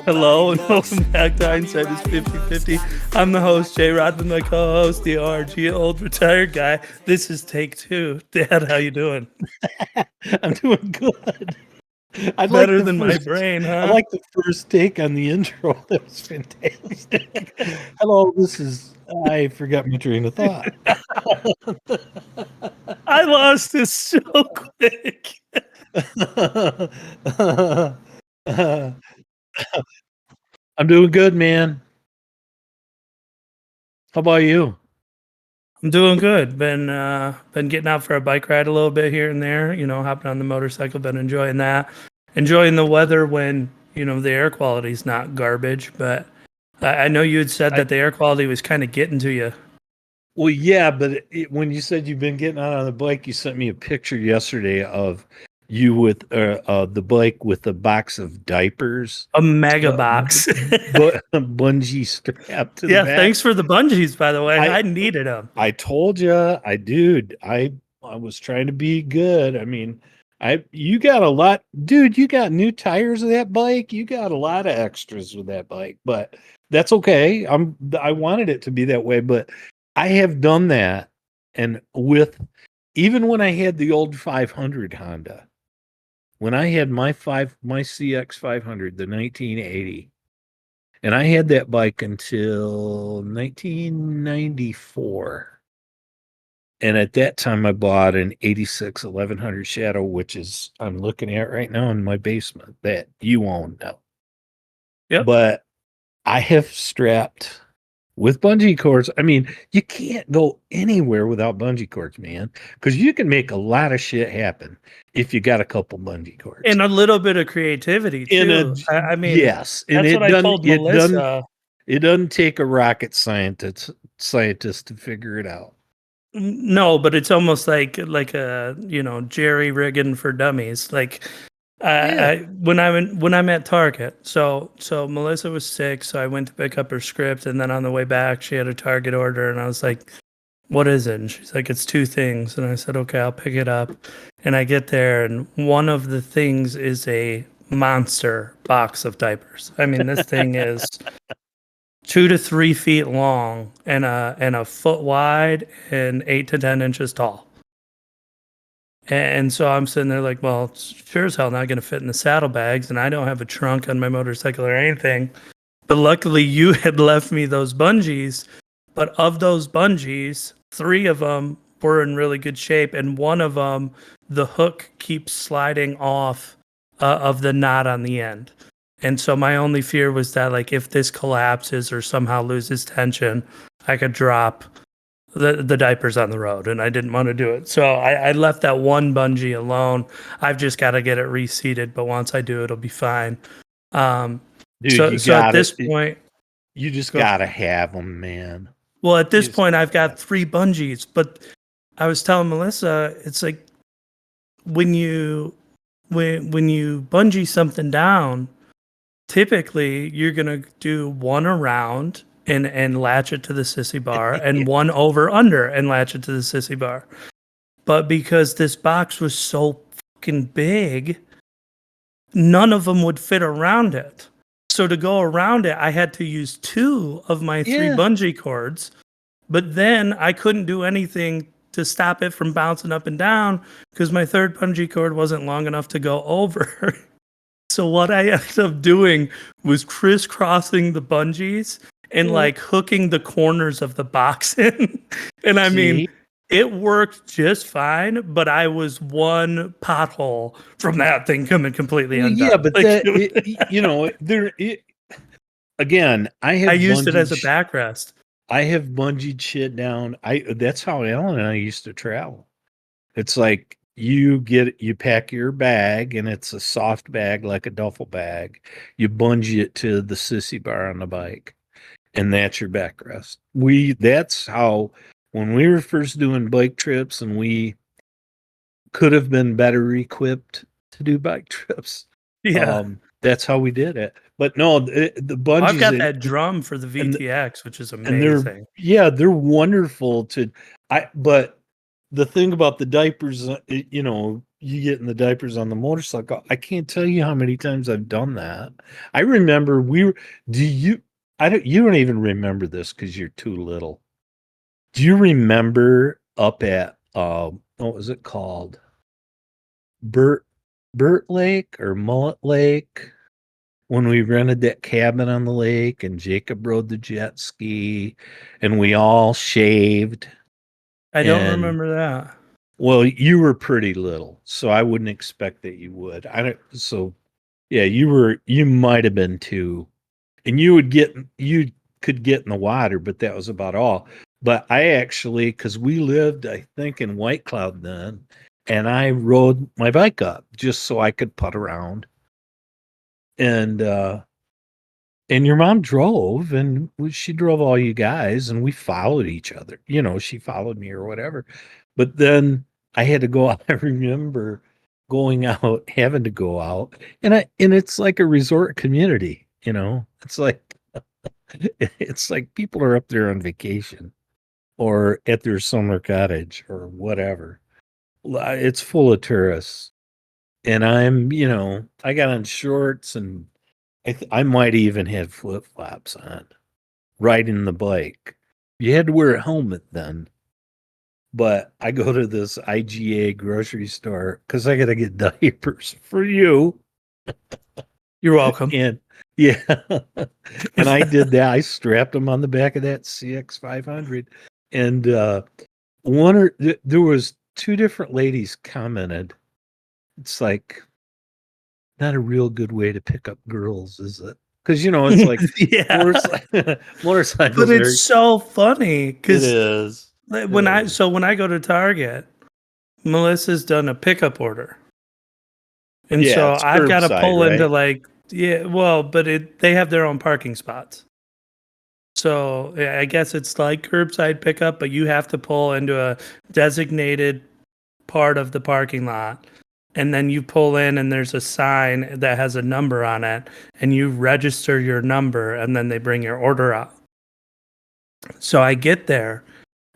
Hello and welcome back to Hindsight is 50-50. I'm the host, Jay Rodman, my co-host, the RG old retired guy. This is take two. Dad, how you doing? I'm doing good. Better than my brain, huh? I like the first take on the intro. That was fantastic. Hello, I forgot my train of thought. I lost this so quick. I'm doing good, man. How about you? I'm doing good. Been getting out for a bike ride a little bit here and there, hopping on the motorcycle, been enjoying that. Enjoying the weather when, the air quality's not garbage, but I know you had said that the air quality was kind of getting to you. Well, yeah, but when you said you've been getting out on the bike, you sent me a picture yesterday of you with the bike with a box of diapers, a mega box, bungee strap to the back. Thanks for the bungees, by the way. I needed them. I told you, I was trying to be good. I mean, you got a lot, dude. You got new tires of that bike. You got a lot of extras with that bike, but that's okay. I wanted it to be that way, but I have done that, and even when I had the old 500 Honda, when I had my CX 500, the 1980, and I had that bike until 1994. And at that time, I bought an 86 1100 Shadow, which is I'm looking at right now in my basement that you own now. Yep. But I have strapped with bungee cords. I mean, you can't go anywhere without bungee cords, man, because you can make a lot of shit happen if you got a couple bungee cords. And a little bit of creativity, too. Yes. And that's what I told Melissa. It doesn't take a rocket scientist to figure it out. No, but it's almost like a jerry rigging for dummies. Like when I'm at Target, so Melissa was sick, so I went to pick up her script, and then on the way back, she had a Target order, and I was like, "What is it?" And she's like, "It's two things," and I said, "Okay, I'll pick it up." And I get there, and one of the things is a monster box of diapers. I mean, this thing is 2 to 3 feet long and a foot wide and 8 to 10 inches tall. And so I'm sitting there like, well, it's sure as hell not going to fit in the saddlebags, and I don't have a trunk on my motorcycle or anything. But luckily, you had left me those bungees. But of those bungees, 3 of them were in really good shape, and one of them, the hook keeps sliding off of the knot on the end. And so my only fear was that, like, if this collapses or somehow loses tension, I could drop the diapers on the road, and I didn't want to do it. So I left that one bungee alone. I've just got to get it reseated, but once I do, it'll be fine. Dude, so at this point, you just got to have them, man. Well, at this point, I've got 3 bungees, but I was telling Melissa, it's like when you bungee something down, typically you're gonna do one around and latch it to the sissy bar, and one over under and latch it to the sissy bar. But because this box was so fucking big, none of them would fit around it. So to go around it, I had to use 2 of my 3 bungee cords, but then I couldn't do anything to stop it from bouncing up and down because my 3rd bungee cord wasn't long enough to go over. So what I ended up doing was crisscrossing the bungees and like hooking the corners of the box in. And I mean, it worked just fine, but I was one pothole from that thing coming completely undone. Yeah, but again, I used it as a backrest. I have bungeed shit down. That's how Ellen and I used to travel. It's like you pack your bag, and it's a soft bag like a duffel bag. You bungee it to the sissy bar on the bike, and that's your backrest. That's how, when we were first doing bike trips and we could have been better equipped to do bike trips. Yeah. That's how we did it. But no, the I've bungees got that drum for the and VTX, which is and they're amazing. they're wonderful to but the thing about the diapers, you know, you get in the diapers on the motorcycle. I can't tell you how many times I've done that. I remember do you you don't even remember this because you're too little. Do you remember up at what was it called? Burt Lake or Mullet Lake, when we rented that cabin on the lake and Jacob rode the jet ski and we all shaved. I don't And remember that. well, you were pretty little, so I wouldn't expect that you would. I don't so yeah, you might have been two. And you could get in the water, but that was about all. But I actually, because we lived, I think, in White Cloud then, and I rode my bike up just so I could putt around. And your mom drove, and she drove all you guys, and we followed each other. You know, she followed me or whatever. But then I had to go out. I remember going out, having to go out, and it's like a resort community. You know, it's like people are up there on vacation or at their summer cottage or whatever. It's full of tourists, and I got on shorts and I might even have flip flops on riding the bike. You had to wear a helmet then. But I go to this IGA grocery store because I got to get diapers for you. You're welcome. And yeah, and I did that. I strapped them on the back of that CX 500, and there was two different ladies commented. It's like not a real good way to pick up girls, is it? Because it's like Yeah. motorcycles But are. it's so funny It because is. when I go to Target, Melissa's done a pickup order. And Yeah, so it's I've got to curbside, pull into right? but they have their own parking spots. So yeah, I guess it's like curbside pickup, but you have to pull into a designated part of the parking lot. And then you pull in and there's a sign that has a number on it and you register your number and then they bring your order out. So I get there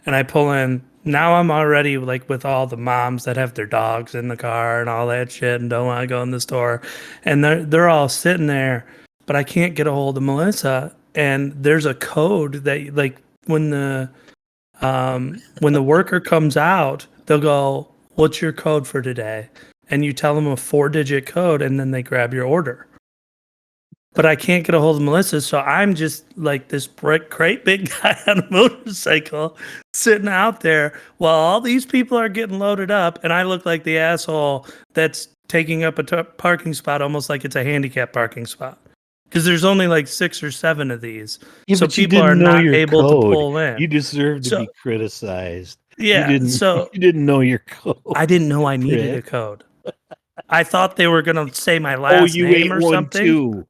and I pull in. Now I'm already like with all the moms that have their dogs in the car and all that shit and don't want to go in the store, and they're all sitting there, but I can't get a hold of Melissa. And there's a code that like when the worker comes out, they'll go, "What's your code for today?" And you tell them a 4-digit code, and then they grab your order. But I can't get a hold of Melissa, so I'm just like this great big guy on a motorcycle sitting out there while all these people are getting loaded up, and I look like the asshole that's taking up a parking spot almost like it's a handicap parking spot. Because there's only like 6 or 7 of these, Yeah, so but you people are didn't know not your able to code. pull in. You deserve to So be criticized. You yeah, didn't so you didn't know your code, I didn't know I needed a prick. code. I thought they were gonna say my Oh, last you name ate or one something. too.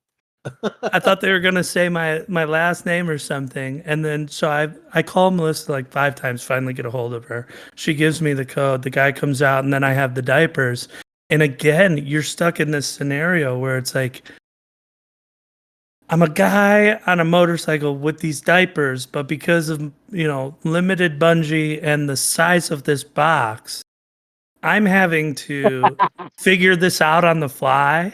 I thought they were gonna say my last name or something, and then so I call Melissa like 5 times, finally get a hold of her. She gives me the code. The guy comes out, and then I have the diapers. And again, you're stuck in this scenario where it's like I'm a guy on a motorcycle with these diapers, but because of limited bungee and the size of this box, I'm having to figure this out on the fly.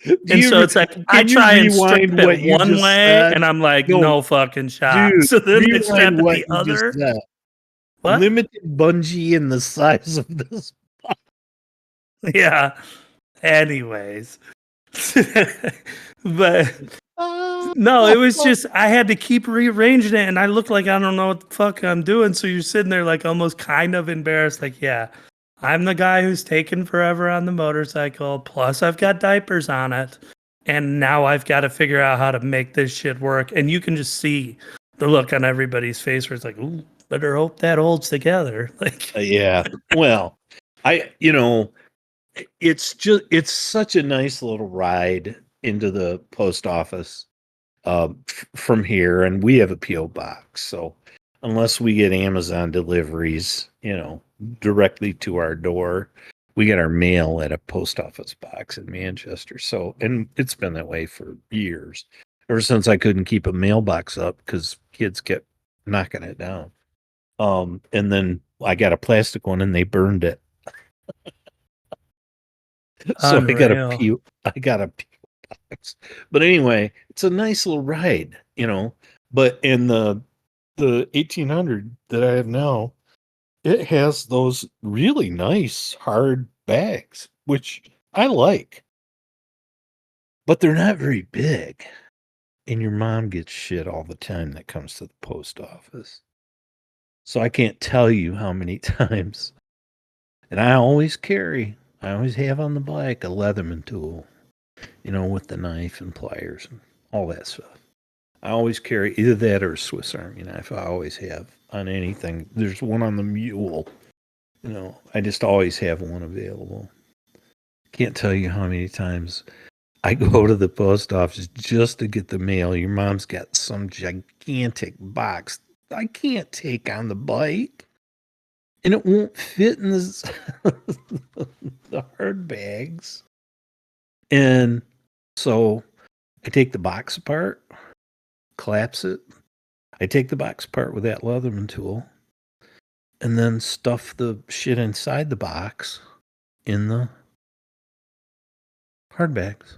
Do And you so it's like I can you try and strap rewind it what you one just way, said? and I'm like, No, no fucking shot. dude, So then I rewind strap it what the you just other. said. What? Limited bungee in the size of this. Yeah. Anyways. But no, it was just I had to keep rearranging it, and I look like I don't know what the fuck I'm doing. So you're sitting there like almost kind of embarrassed, like, yeah, I'm the guy who's taken forever on the motorcycle. Plus, I've got diapers on it, and now I've got to figure out how to make this shit work. And you can just see the look on everybody's face where it's like, ooh, better hope that holds together. Like, Yeah. Well, it's such a nice little ride into the post office. from here, and we have a PO box. So unless we get Amazon deliveries, directly to our door, we get our mail at a post office box in Manchester. So, and it's been that way for years, ever since I couldn't keep a mailbox up because kids kept knocking it down. And then I got a plastic one and they burned it. So Unreal. I got a box. But anyway, it's a nice little ride, But in the 1800 that I have now, it has those really nice hard bags, which I like. But they're not very big. And your mom gets shit all the time that comes to the post office. So I can't tell you how many times. And I always have on the bike a Leatherman tool, with the knife and pliers and all that stuff. I always carry either that or a Swiss Army knife. I always have on anything. There's one on the mule. I just always have one available. Can't tell you how many times I go to the post office just to get the mail. Your mom's got some gigantic box I can't take on the bike. And it won't fit in the hard bags. And so I take the box apart, collapse it. I take the box apart with that Leatherman tool and then stuff the shit inside the box in the hard bags.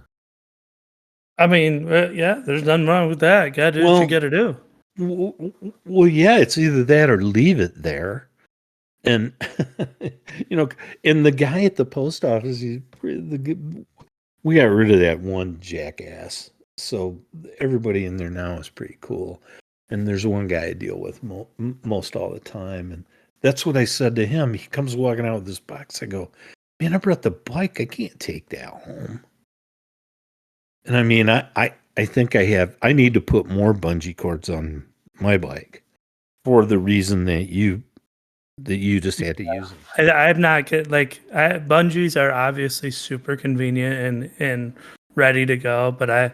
I mean, yeah, there's nothing wrong with that. Gotta do what you gotta do. Well, yeah, it's either that or leave it there. And, and the guy at the post office, we got rid of that one jackass. So everybody in there now is pretty cool. And there's one guy I deal with most all the time. And that's what I said to him. He comes walking out with this box. I go, man, I brought the bike. I can't take that home. And I mean, I think I need to put more bungee cords on my bike for the reason that you just had to use them. I'm not good. Bungees are obviously super convenient and ready to go, but I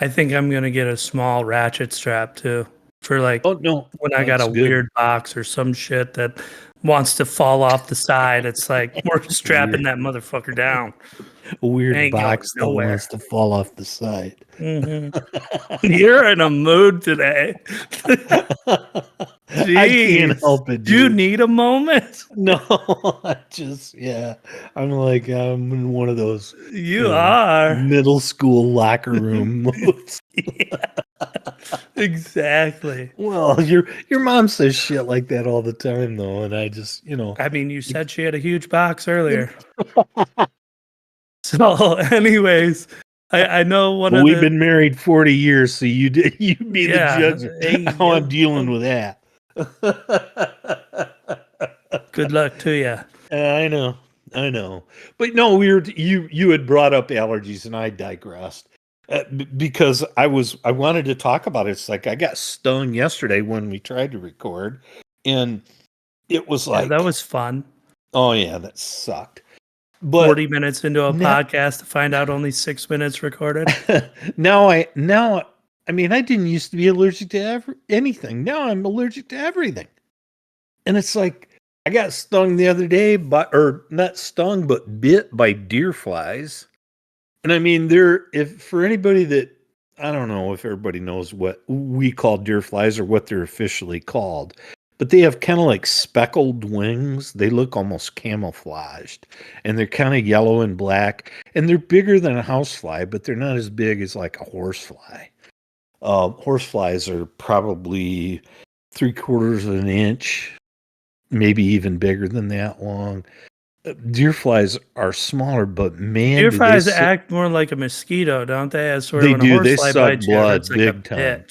think I'm gonna get a small ratchet strap too for Oh no, when I got a weird box or some shit that wants to fall off the side. It's like we're strapping that motherfucker down. A weird box that nowhere. wants to fall off the side. Mm-hmm. You're in a mood today. Jeez. I can't help it, dude. Do you need a moment? No, I'm like, I'm in one of those you are middle school locker room moves. Exactly. Well, your mom says shit like that all the time though, and I just, I mean, you said she had a huge box earlier. So anyways, I know we've been married 40 years, so you be the judge of how I'm dealing with that. Good luck to you. I know. But no, you had brought up allergies and I digressed. Because I wanted to talk about it. It's like I got stung yesterday when we tried to record, and it was like that was fun. Oh yeah, that sucked. But 40 minutes into a podcast to find out only 6 minutes recorded. Now I mean, I didn't used to be allergic to anything. Now I'm allergic to everything, and it's like I got stung the other day, or not stung, but bit by deer flies. And I mean, if for anybody that, I don't know if everybody knows what we call deer flies or what they're officially called, but they have kind of like speckled wings. They look almost camouflaged, and they're kind of yellow and black, and they're bigger than a housefly, but they're not as big as like a horsefly. Horseflies are probably 3/4 of an inch, maybe even bigger than that long. Deer flies are smaller, but man, deer flies act more like a mosquito, don't they? As sort they of do. They suck blood big time.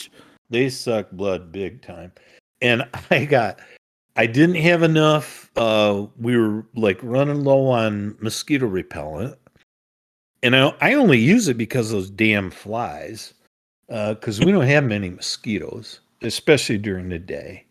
They suck blood big time. And I didn't have enough. We were like running low on mosquito repellent, and I only use it because of those damn flies. Because we don't have many mosquitoes, especially during the day.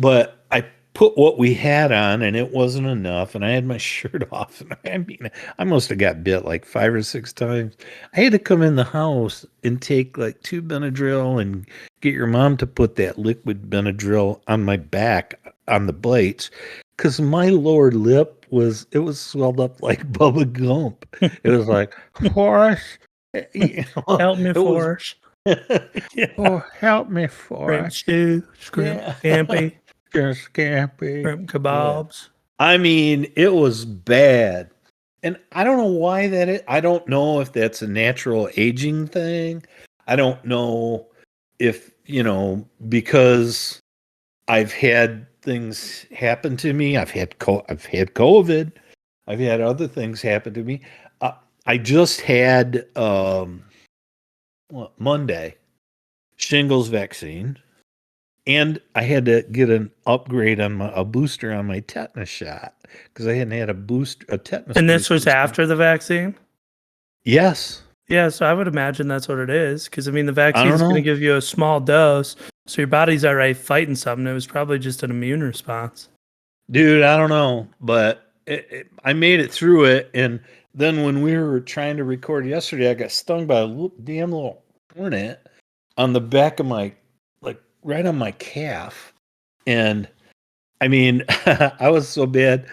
But I put what we had on, and it wasn't enough. And I had my shirt off. And I mean, I must have got bit like 5 or 6 times. I had to come in the house and take like 2 Benadryl and get your mom to put that liquid Benadryl on my back on the plates because my lower lip was swelled up like Bubba Gump. It was like Forrest, Help me, it was. Forrest. Yeah. Oh, help me, Shrimp Forrest. stew, shrimp Yeah. scampi, Just Campy. shrimp Yeah. kebabs. I mean, it was bad. And I don't know why that is. I don't know if that's a natural aging thing. I don't know if, because I've had things happen to me. I've had COVID. I've had other things happen to me. Uh, I just had Monday shingles vaccine. And I had to get an upgrade on a booster on my tetanus shot because I hadn't had a tetanus And this was booster. after the vaccine? Yes. Yeah, so I would imagine that's what it is. Because, I mean, the I vaccine don't is going to know. give you a small dose. So your body's already fighting something. It was probably just an immune response. Dude, I don't know. But I made it through it. And then when we were trying to record yesterday, I got stung by a damn little hornet on the back of like right on my calf. And I mean, I was so bad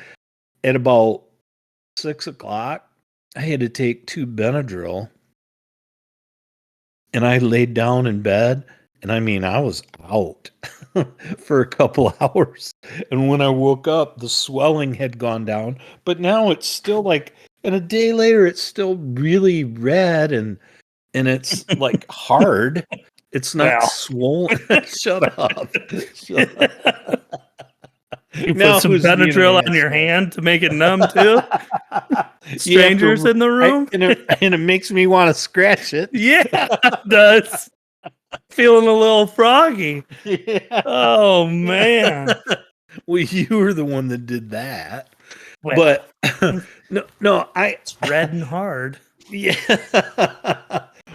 at about 6 o'clock. I had to take 2 Benadryl and I laid down in bed. And I mean, I was out for a couple hours. And when I woke up, the swelling had gone down. But now it's still like, and a day later, it's still really red and it's like hard. It's not Well, swollen. Shut up. Shut up. you put Now some who's being an Benadryl on your asshole? hand to make it numb too? You have Strangers to, in the room? and it makes me want to scratch it. Yeah, it does. Feeling a little froggy. Yeah. Oh, man. Well, you were the one that did that. Well, But no, it's red and hard. yeah.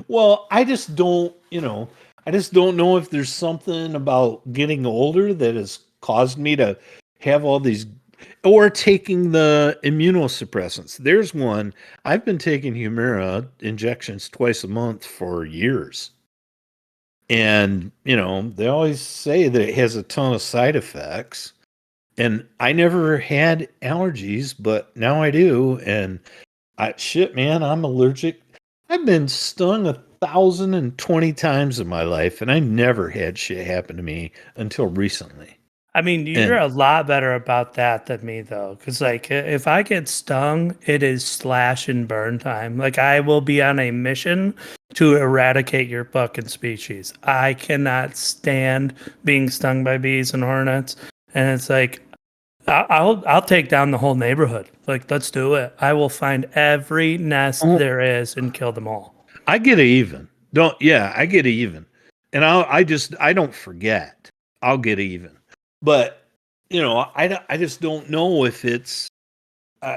Well, I just don't know if there's something about getting older that has caused me to have all these or taking the immunosuppressants. There's one. I've been taking Humira injections twice a month for years. And, they always say that it has a ton of side effects. And I never had allergies, but now I do. And shit, man, I'm allergic. I've been stung 1,020 times in my life, and I never had shit happen to me until recently. I mean, you're And a lot better about that than me, though. Because, like, if I get stung, it is slash and burn time. Like, I will be on a mission to eradicate your fucking species. I cannot stand being stung by bees and hornets. And it's like, I'll take down the whole neighborhood. Like, let's do it. I will find every nest oh, there is and kill them all. I get even. I get even. And I don't forget. I'll get even. But, I just don't know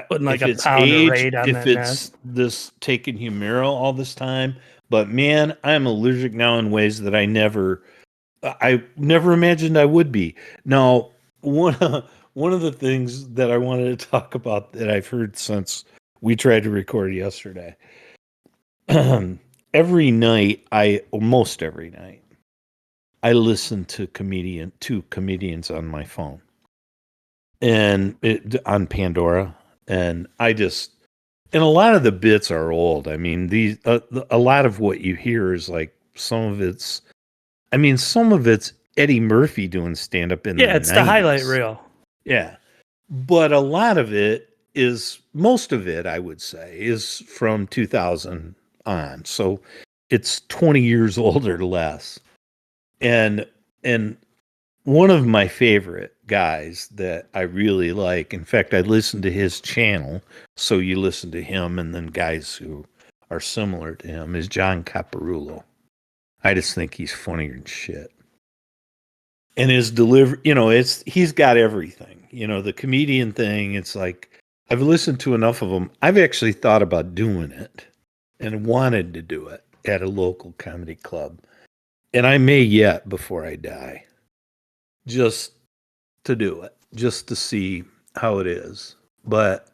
Putting like if a it's pound of age, raid on if that it's nest. this taking Humira all this time. But man, I'm allergic now in ways that I never imagined I would be. Now, one of the things that I wanted to talk about that I've heard since we tried to record yesterday. Almost every night, I listen to two comedians on my phone on Pandora, and and a lot of the bits are old. I mean, a lot of what you hear is like some of it's Eddie Murphy doing stand up in the Yeah, it's the highlight 90s. reel. Yeah. But most of it, I would say, is from 2000 on. So it's 20 years old or less. And and one of my favorite guys that I really like, in fact, I listen to his channel, so you listen to him and then guys who are similar to him, is John Caparulo. I just think he's funnier than shit. And his delivery, he's got everything. The comedian thing, it's like I've listened to enough of them. I've actually thought about doing it and wanted to do it at a local comedy club. And I may yet before I die, just to do it. just to see how it is. But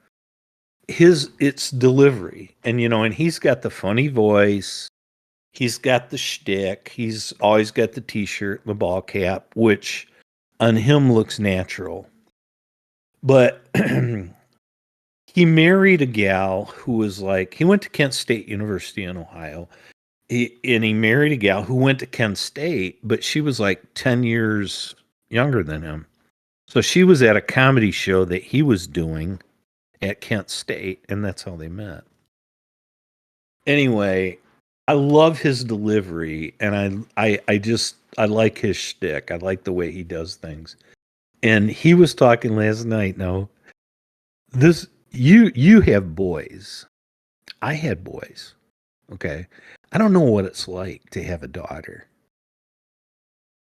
it's delivery, and and he's got the funny voice. He's got the shtick. He's always got the T-shirt, the ball cap, which on him looks natural. But he married a gal who was like, he went to Kent State University in Ohio. And he married a gal who went to Kent State, but she was like 10 years younger than him. So she was at a comedy show that he was doing at Kent State, and that's how they met. Anyway, I love his delivery, and I like his shtick. I like the way he does things. And he was talking last night. Now, this you have boys. I had boys. Okay. I don't know what it's like to have a daughter.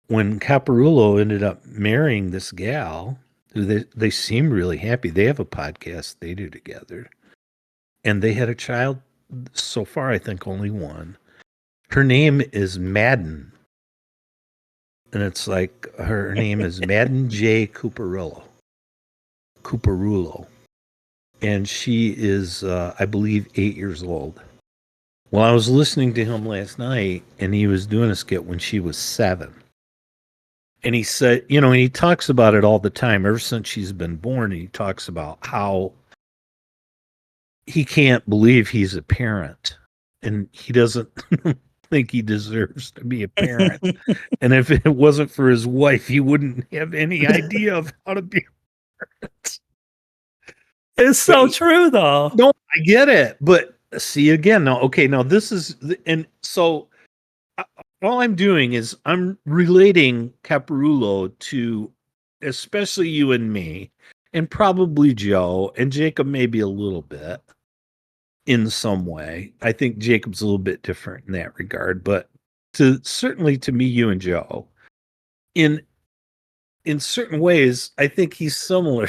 When Caparulo ended up marrying this gal, who they seem really happy. They have a podcast they do together. And they had a child so far, I think only one. Her name is Madden. And it's like her name is Madden J. Cooperulo. And she is, I believe, 8 years old. Well, I was listening to him last night, and he was doing a skit when she was 7. And he said, and he talks about it all the time, ever since she's been born. And he talks about how he can't believe he's a parent, and he doesn't think he deserves to be a parent. And if it wasn't for his wife, he wouldn't have any idea of how to be a parent. It's so true, though. No, I get it. But see, again, now, okay, now this is, and so all I'm doing is I'm relating Caparulo to especially you and me, and probably Joe, and Jacob maybe a little bit in some way. I think Jacob's a little bit different in that regard, but certainly to me, you and Joe, in certain ways, I think he's similar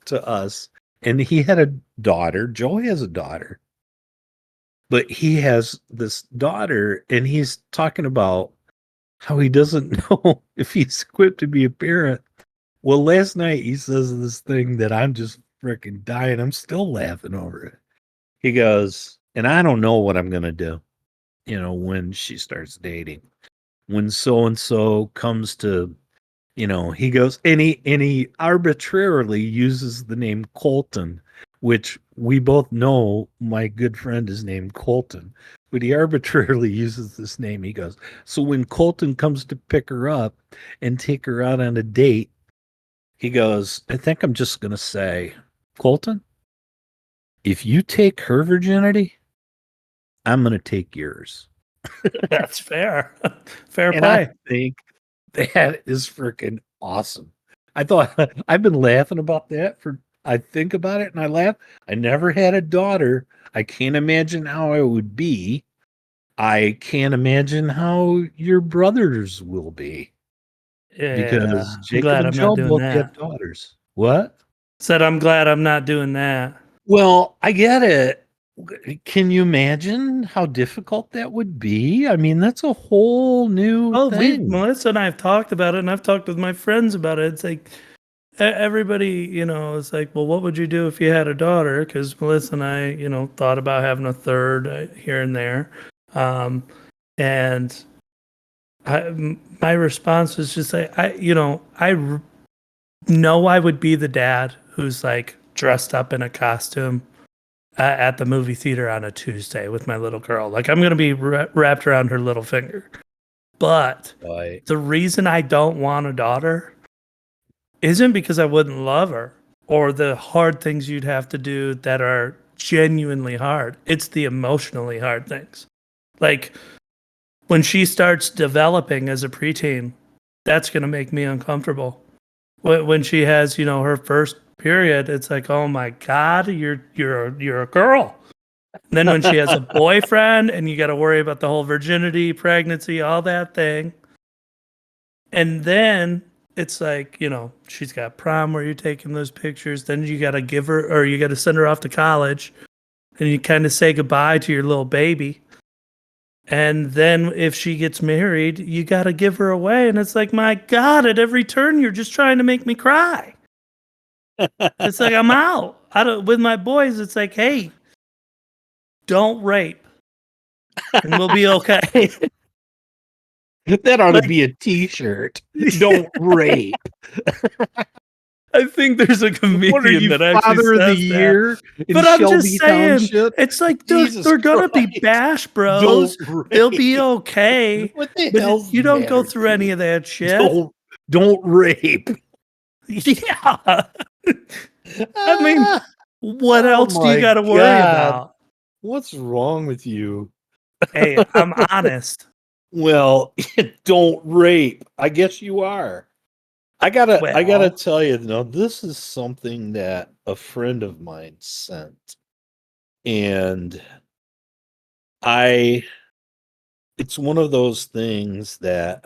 to us. And he had a daughter. Joe has a daughter. But he has this daughter, and he's talking about how he doesn't know if he's equipped to be a parent. Well, last night he says this thing that I'm just freaking dying. I'm still laughing over it. He goes, and I don't know what I'm going to do, when she starts dating. When so-and-so comes to, he goes, and he arbitrarily uses the name Colton, which we both know my good friend is named Colton, but he arbitrarily uses this name. He goes, so when Colton comes to pick her up and take her out on a date, he goes, I think I'm just going to say, Colton, if you take her virginity, I'm going to take yours. That's fair. Fair And play. I think that is freaking awesome. I thought I've been laughing about that I think about it and I laugh. I never had a daughter. I can't imagine how I would be. I can't imagine how your brothers will be, Yeah. because I'm Jacob glad and I'm not Joe doing both have that. daughters. What? Said I'm glad I'm not doing that. Well, I get it. Can you imagine how difficult that would be? I mean, that's a whole new Oh, thing. Melissa and I have talked about it, and I've talked with my friends about it. It's like everybody, is like, well, what would you do if you had a daughter? Because Melissa and I, thought about having a third here and there. And my response was just like, know I would be the dad who's like dressed up in a costume at the movie theater on a Tuesday with my little girl. Like I'm gonna be wrapped around her little finger. But Right. the reason I don't want a daughter isn't because I wouldn't love her or the hard things you'd have to do that are genuinely hard. It's the emotionally hard things. Like when she starts developing as a preteen, that's going to make me uncomfortable. When she has, her first period, it's like, oh my God, you're a girl. And then when she has a boyfriend and you got to worry about the whole virginity, pregnancy, all that thing. And then it's like, she's got prom where you're taking those pictures. Then you got to give her, or you got to send her off to college, and you kind of say goodbye to your little baby. And then if she gets married, you got to give her away. And it's like, my God, at every turn, you're just trying to make me cry. It's like I'm out. I don't with my boys. It's like, hey, don't rape, and we'll be okay. That ought to Like, be a T-shirt. Don't rape. I think there's a What are comedian you, that actually Father of the says that. Year in But I'm just Shelby saying, Township? it's like Jesus they're gonna be Christ. bash bros. Don't They'll be rape. okay. What the But hell's you the don't go matter through with any you? of that shit. Don't rape. Yeah. I mean, Ah, what oh else do you my got to worry God. about? What's wrong with you? Hey, I'm honest. Well, don't rape. I guess you are. I gotta Well, tell you, now this is something that a friend of mine sent. And I it's one of those things that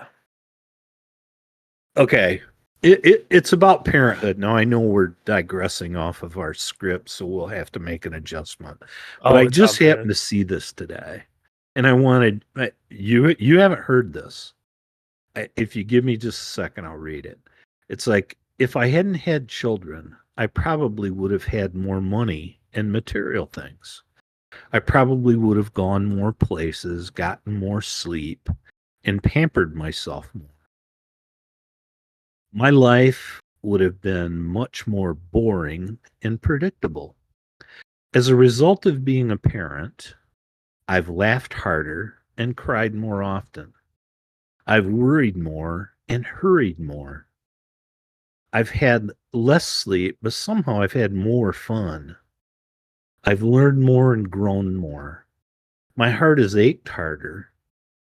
okay. It's about parenthood. Now I know we're digressing off of our script, so we'll have to make an adjustment. But oh, I it's all just happened good. to see this today, and I wanted you haven't heard this. If you give me just a second, I'll read it. It's like if I hadn't had children, I probably would have had more money and material things. I probably would have gone more places, gotten more sleep, and pampered myself more. My life would have been much more boring and predictable. As a result of being a parent, I've laughed harder and cried more often. I've worried more and hurried more. I've had less sleep, but somehow I've had more fun. I've learned more and grown more. My heart has ached harder,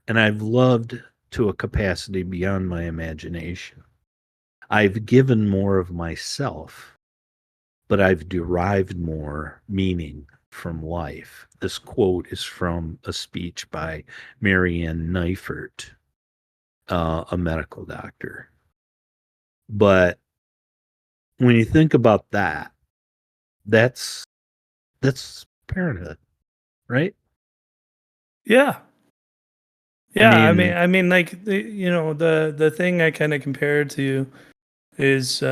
and I've loved to a capacity beyond my imagination. I've given more of myself, but I've derived more meaning from life. This quote is from a speech by Marianne Neifert, a medical doctor. But when you think about that, that's that's parenthood, right? Yeah. I Yeah, mean, like the thing I kind of compared to is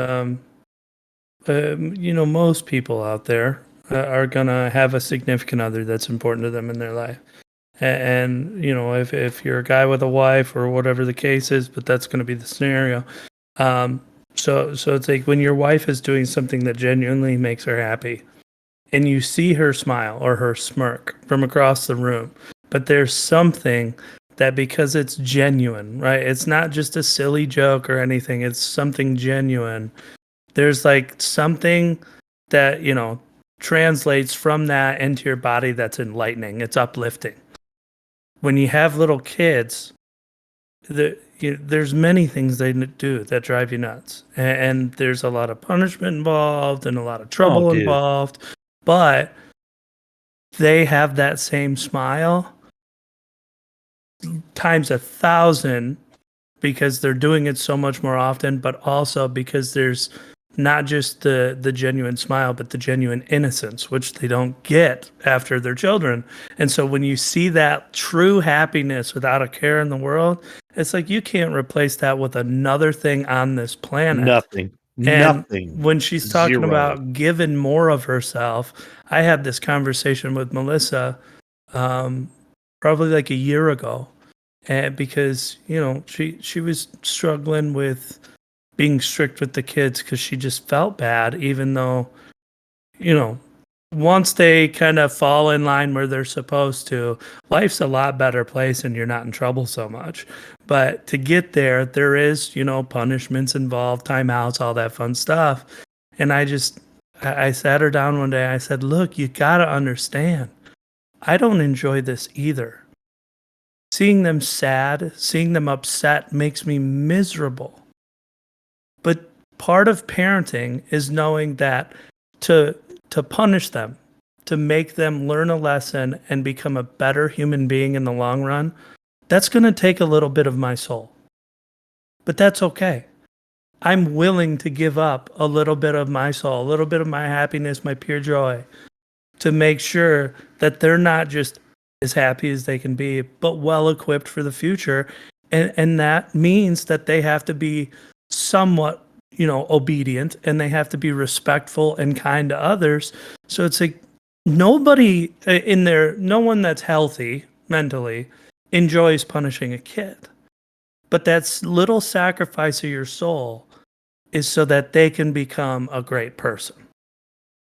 most people out there are gonna have a significant other that's important to them in their life. And if you're a guy with a wife or whatever the case is, but that's going to be the scenario. Um, so it's like when your wife is doing something that genuinely makes her happy, and you see her smile or her smirk from across the room, but there's something that because it's genuine, right? It's not just a silly joke or anything. It's something genuine. There's like something that translates from that into your body that's enlightening. It's uplifting when you have little kids, there's many things they do that drive you nuts, and there's a lot of punishment involved and a lot of oh, trouble dude, involved, but they have that same smile times 1,000 because they're doing it so much more often, but also because there's not just the genuine smile, but the genuine innocence, which they don't get after their children. And so when you see that true happiness without a care in the world, it's like you can't replace that with another thing on this planet. nothing, And nothing, when she's talking zero. about giving more of herself, I had this conversation with Melissa um, probably like a year ago, and because she was struggling with being strict with the kids because she just felt bad, even though you know once they kind of fall in line where they're supposed to, life's a lot better place and you're not in trouble so much. But to get there, there is punishments involved, timeouts, all that fun stuff. And I sat her down one day. I said, look, you gotta understand, I don't enjoy this either. Seeing them sad, seeing them upset makes me miserable. But part of parenting is knowing that to to punish them, to make them learn a lesson and become a better human being in the long run, that's going to take a little bit of my soul. But that's okay. I'm willing to give up a little bit of my soul, a little bit of my happiness, my pure joy, to make sure that they're not just as happy as they can be, but well equipped for the future. And that means that they have to be somewhat, obedient, and they have to be respectful and kind to others. So it's like nobody no one that's healthy mentally enjoys punishing a kid. But that's little sacrifice of your soul is so that they can become a great person.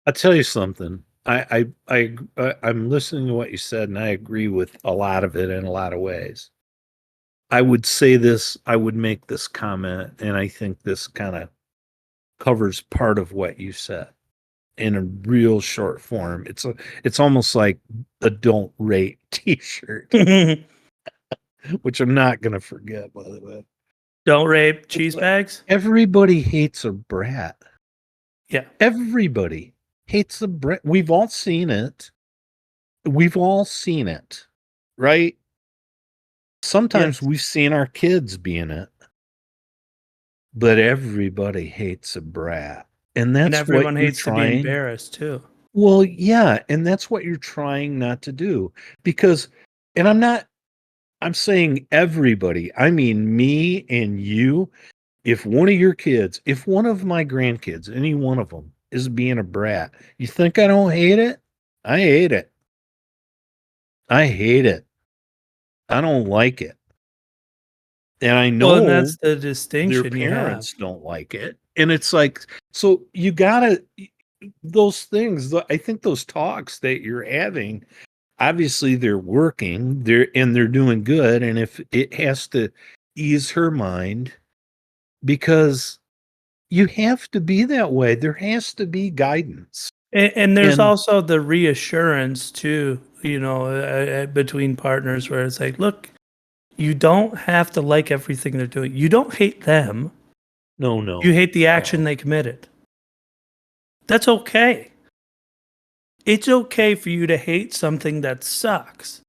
I'll tell you something. I'm listening to what you said, and I agree with a lot of it in a lot of ways. I would say this, I would make this comment, and I think this kind of covers part of what you said in a real short form. It's almost like a don't rate t-shirt, which I'm not going to forget, by the way. Don't rape It's cheese like, bags. everybody hates a brat. Yeah. Everybody hates a brat. We've all seen it. We've all seen it, right? Sometimes Yes. we've seen our kids being it, but everybody hates a brat. And And that's what everyone you're hates to be trying. embarrassed too. Well, yeah, and that's what you're trying not to do because, and I'm saying everybody, I mean me and you. If one of your kids, if one of my grandkids, any one of them is being a brat, you think I don't hate it? I hate it. I hate it. I don't like it. And I Well, and know that's the their distinction you have. parents don't like it. And it's like, so you gotta, those things, I think those talks that you're having, obviously they're working, they're doing good. And if it has to ease her mind, because you have to be that way, there has to be guidance. And there's And also the reassurance too, between partners where it's like, look, you don't have to like everything they're doing. You don't hate them. no, You hate the action no. they committed. That's okay. It's okay for you to hate something that sucks.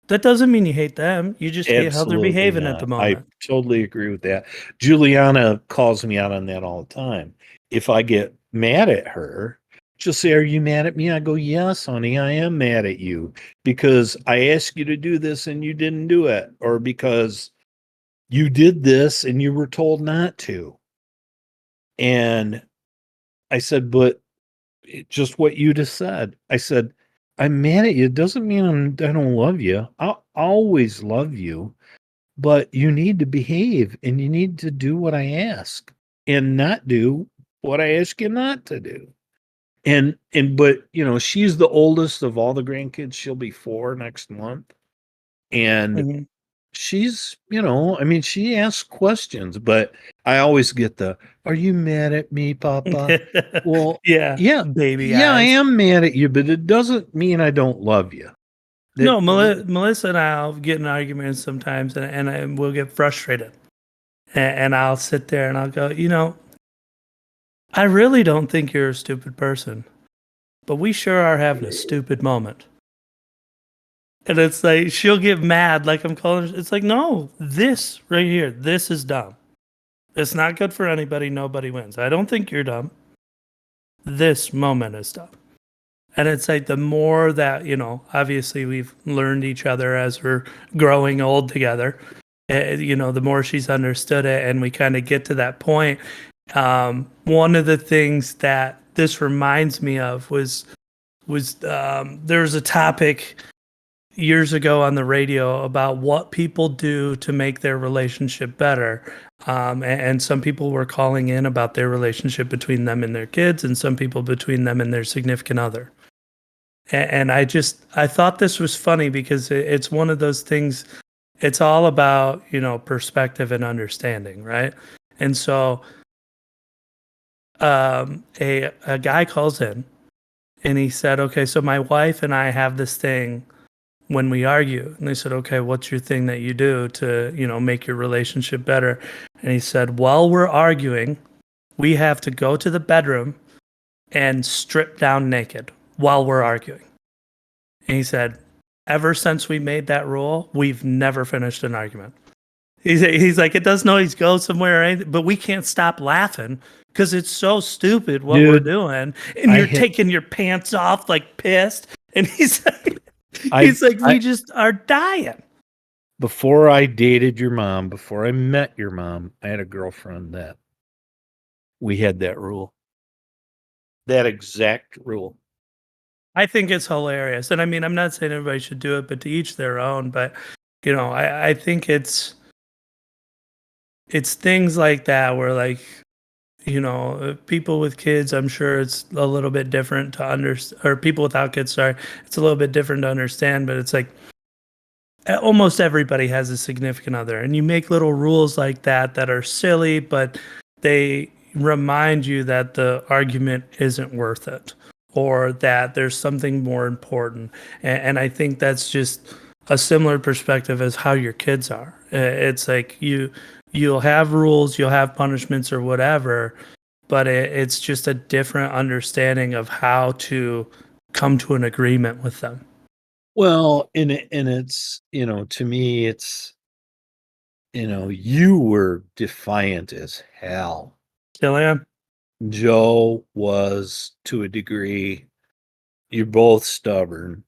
That doesn't mean you hate them. You just hate how they're Absolutely behaving at the not. I moment. totally agree with that. Juliana calls me out on that all the time. If I get mad at her, she'll say, "Are you mad at me?" I go, "Yes, honey, I am mad at you because I asked you to do this and you didn't do it, or because you did this and you were told not to." And I said, "But just what you just said." I said, "I'm mad at you. It doesn't mean I don't love you. I'll always love you. But you need to behave and you need to do what I ask and not do what I ask you not to do." But she's the oldest of all the grandkids. She'll be 4 next month. And Mhm. she's, I mean, she asks questions, but I always get "Are you mad at me, Papa?" Well, Yeah, yeah, baby yeah, I eyes. am mad at you, but it doesn't mean I don't love you. No, That Melissa and I'll get in arguments sometimes, and we'll get frustrated. And I'll sit there and I'll go, I really don't think you're a stupid person, but we sure are having a stupid moment. And it's like, she'll get mad, like I'm calling her. It's like, no, this right here, this is dumb. It's not good for anybody. Nobody wins. I don't think you're dumb. This moment is dumb. And it's like the more that, obviously we've learned each other as we're growing old together, the more she's understood it. And we kind of get to that point. One of the things that this reminds me of was there was a topic years ago on the radio about what people do to make their relationship better. And some people were calling in about their relationship between them and their kids, and some people between them and their significant other. And I thought this was funny because it's one of those things. It's all about, perspective and understanding, right? And so a guy calls in and he said, okay, so my wife and I have this thing when we argue. And they said, okay, what's your thing that you do to, make your relationship better? And he said, while we're arguing, we have to go to the bedroom and strip down naked while we're arguing. And he said, ever since we made that rule, we've never finished an argument. He's like, it doesn't always go somewhere or anything, but we can't stop laughing because it's so stupid what we're dude, doing. And I you're hit taking your pants off like pissed. And he's like, I we just are dying. before I dated your mom, before I met your mom, I had a girlfriend that we had that rule. That exact rule. I think it's hilarious. And I mean, I'm not saying everybody should do it, but to each their own. But, I think it's things like that where, like, people with kids, I'm sure it's a little bit different to understand, or people without kids, sorry, it's a little bit different to understand, but it's like almost everybody has a significant other, and you make little rules like that are silly, but they remind you that the argument isn't worth it, or that there's something more important. And I think that's just a similar perspective as how your kids are. It's like you'll have rules, you'll have punishments or whatever, but it's just a different understanding of how to come to an agreement with them. Well, and it's, to me, it's, you were defiant as hell. Still am. Joe was to a degree. You're both stubborn.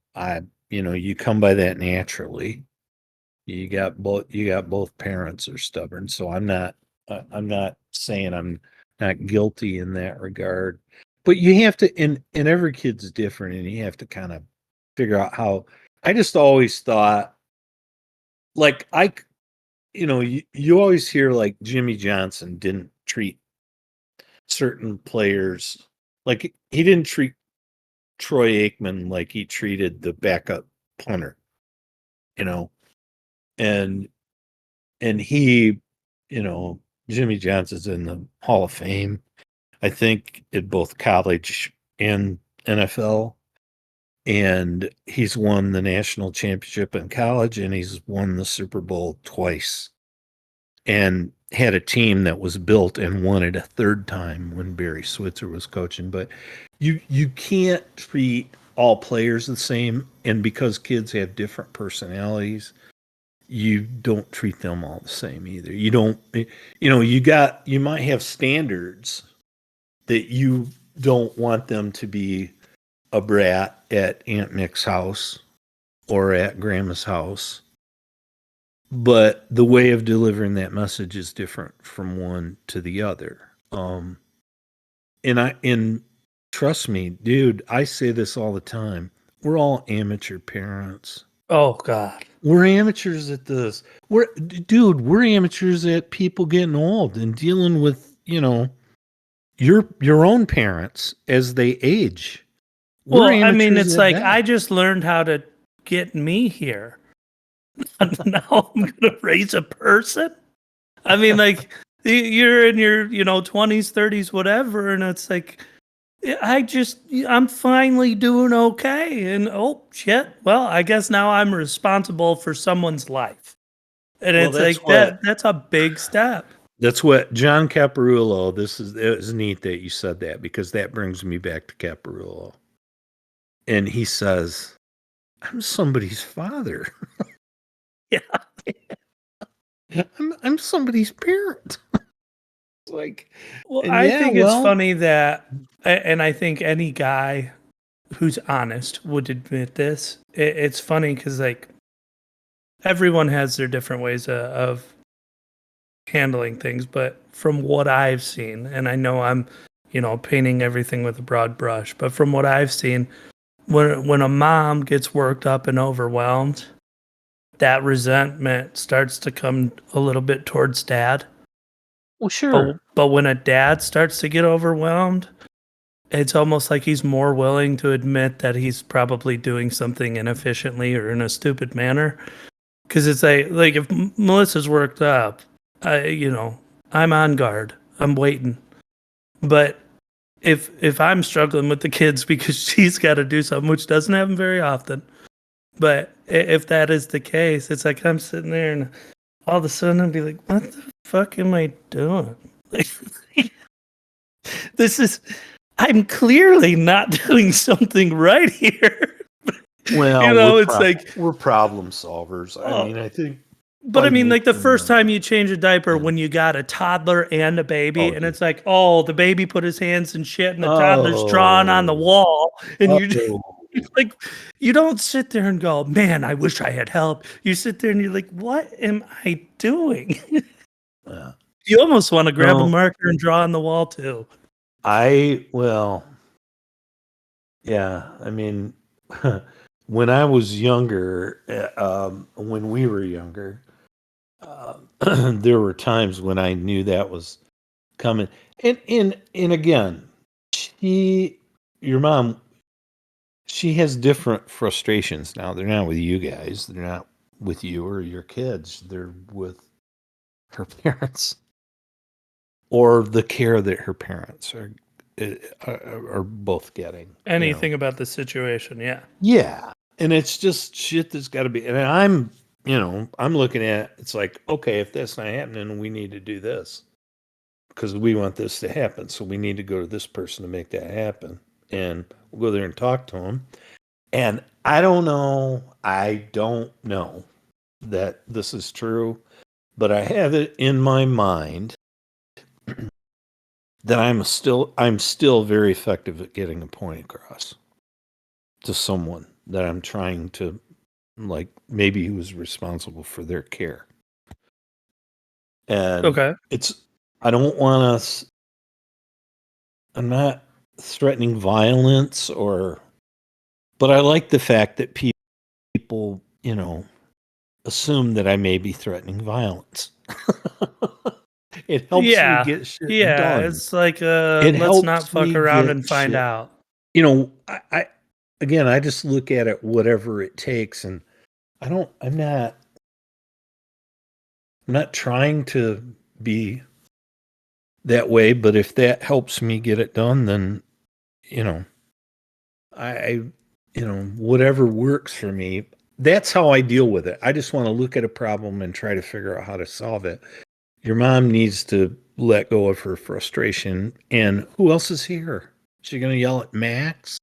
You come by that naturally. You got both parents are stubborn. So I'm not saying I'm not guilty in that regard. But you have to, and every kid's different, and you have to kind of figure out how. I just always thought, like, you always hear like Jimmy Johnson didn't treat certain players like he didn't treat Troy Aikman like he treated the backup punter, you know, and he, Jimmy Johnson's in the Hall of Fame, I think, at both college and NFL. And he's won the national championship in college, and he's won the Super Bowl twice, and had a team that was built and won it a third time when Barry Switzer was coaching. But you can't treat all players the same, and because kids have different personalities, you don't treat them all the same either. You don't, you might have standards that you don't want them to be a brat at Aunt Mick's house or at Grandma's house, but the way of delivering that message is different from one to the other. And trust me, dude, I say this all the time. We're all amateur parents. Oh God. We're amateurs at this. We're amateurs at people getting old and dealing with, your own parents as they age. We're Well, I mean, amateurs it's at like that. I just learned how to get me here. Now I'm gonna raise a person. I mean, like you're in your 20s, 30s, whatever, and it's like I'm finally doing okay. And oh shit, well, I guess now I'm responsible for someone's life, and Well, it's that's like what that's a big step. that's what John Caparulo. It was neat that you said that, because that brings me back to Caparulo. And he says, "I'm somebody's father. Yeah. I'm somebody's parent." Like, Well, and I yeah, think it's well, funny that, and I think any guy who's honest would admit this. It's funny because like everyone has their different ways of handling things, but from what I've seen, and I know I'm, painting everything with a broad brush, but from what I've seen, when a mom gets worked up and overwhelmed, that resentment starts to come a little bit towards dad. well, But sure. but when a dad starts to get overwhelmed, it's almost like he's more willing to admit that he's probably doing something inefficiently or in a stupid manner. Because it's like if Melissa's worked up, I'm on guard. I'm waiting. But if I'm struggling with the kids because she's got to do something, which doesn't happen very often, but if that is the case, it's like I'm sitting there and all of a sudden I'd be like, "What the fuck am I doing? Like, this is I'm clearly not doing something right here." Well, It's like, we're problem solvers. I oh, mean, I think but I by mean, like the first nature, time you change a diaper yeah. when you got a toddler and a baby, Oh, and dude. it's like, oh, the baby put his hands in shit, and the toddler's drawing on the Oh, wall, and you, oh. Like, you don't sit there and go, "Man, I wish I had help." You sit there and you're like, "What am I doing?" Yeah. You almost wanna grab a No, marker and draw on the wall too. well, yeah, I mean, when I was younger, when we were younger, there were times when I knew that was coming. And again, she your mom, she has different frustrations now. They're not with you guys. They're not with you or your kids. They're with her parents or the care that her parents are both getting, you know. Anything about the situation, yeah. Yeah. And it's just shit that's got to be. And I'm looking at it's like, okay, if that's not happening, we need to do this because we want this to happen. So we need to go to this person to make that happen. And we'll go there and talk to them. And I don't know that this is true, but I have it in my mind that I'm still very effective at getting a point across to someone that I'm trying to, like, maybe who's responsible for their care. And Okay. it's I don't want to I'm not threatening violence but I like the fact that people, assume that I may be threatening violence. It helps me Yeah. get shit Yeah, done. it's like, It let's not helps fuck me around get and find shit. out. I again, I just look at it whatever it takes, and I don't. I'm not trying to be that way, but if that helps me get it done, then you know, I whatever works for me. That's how I deal with it. I just want to look at a problem and try to figure out how to solve it. Your mom needs to let go of her frustration. And who else is here? She going to yell at Max?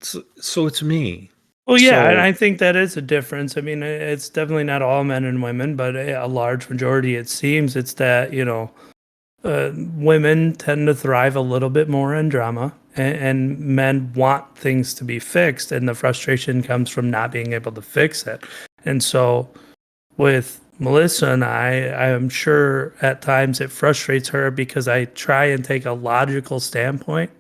So it's me. Well, yeah, and So, I think that is a difference. I mean, it's definitely not all men and women, but a large majority, it seems, it's that, women tend to thrive a little bit more in drama, and men want things to be fixed, and the frustration comes from not being able to fix it. And so, with Melissa and I am sure at times it frustrates her because I try and take a logical standpoint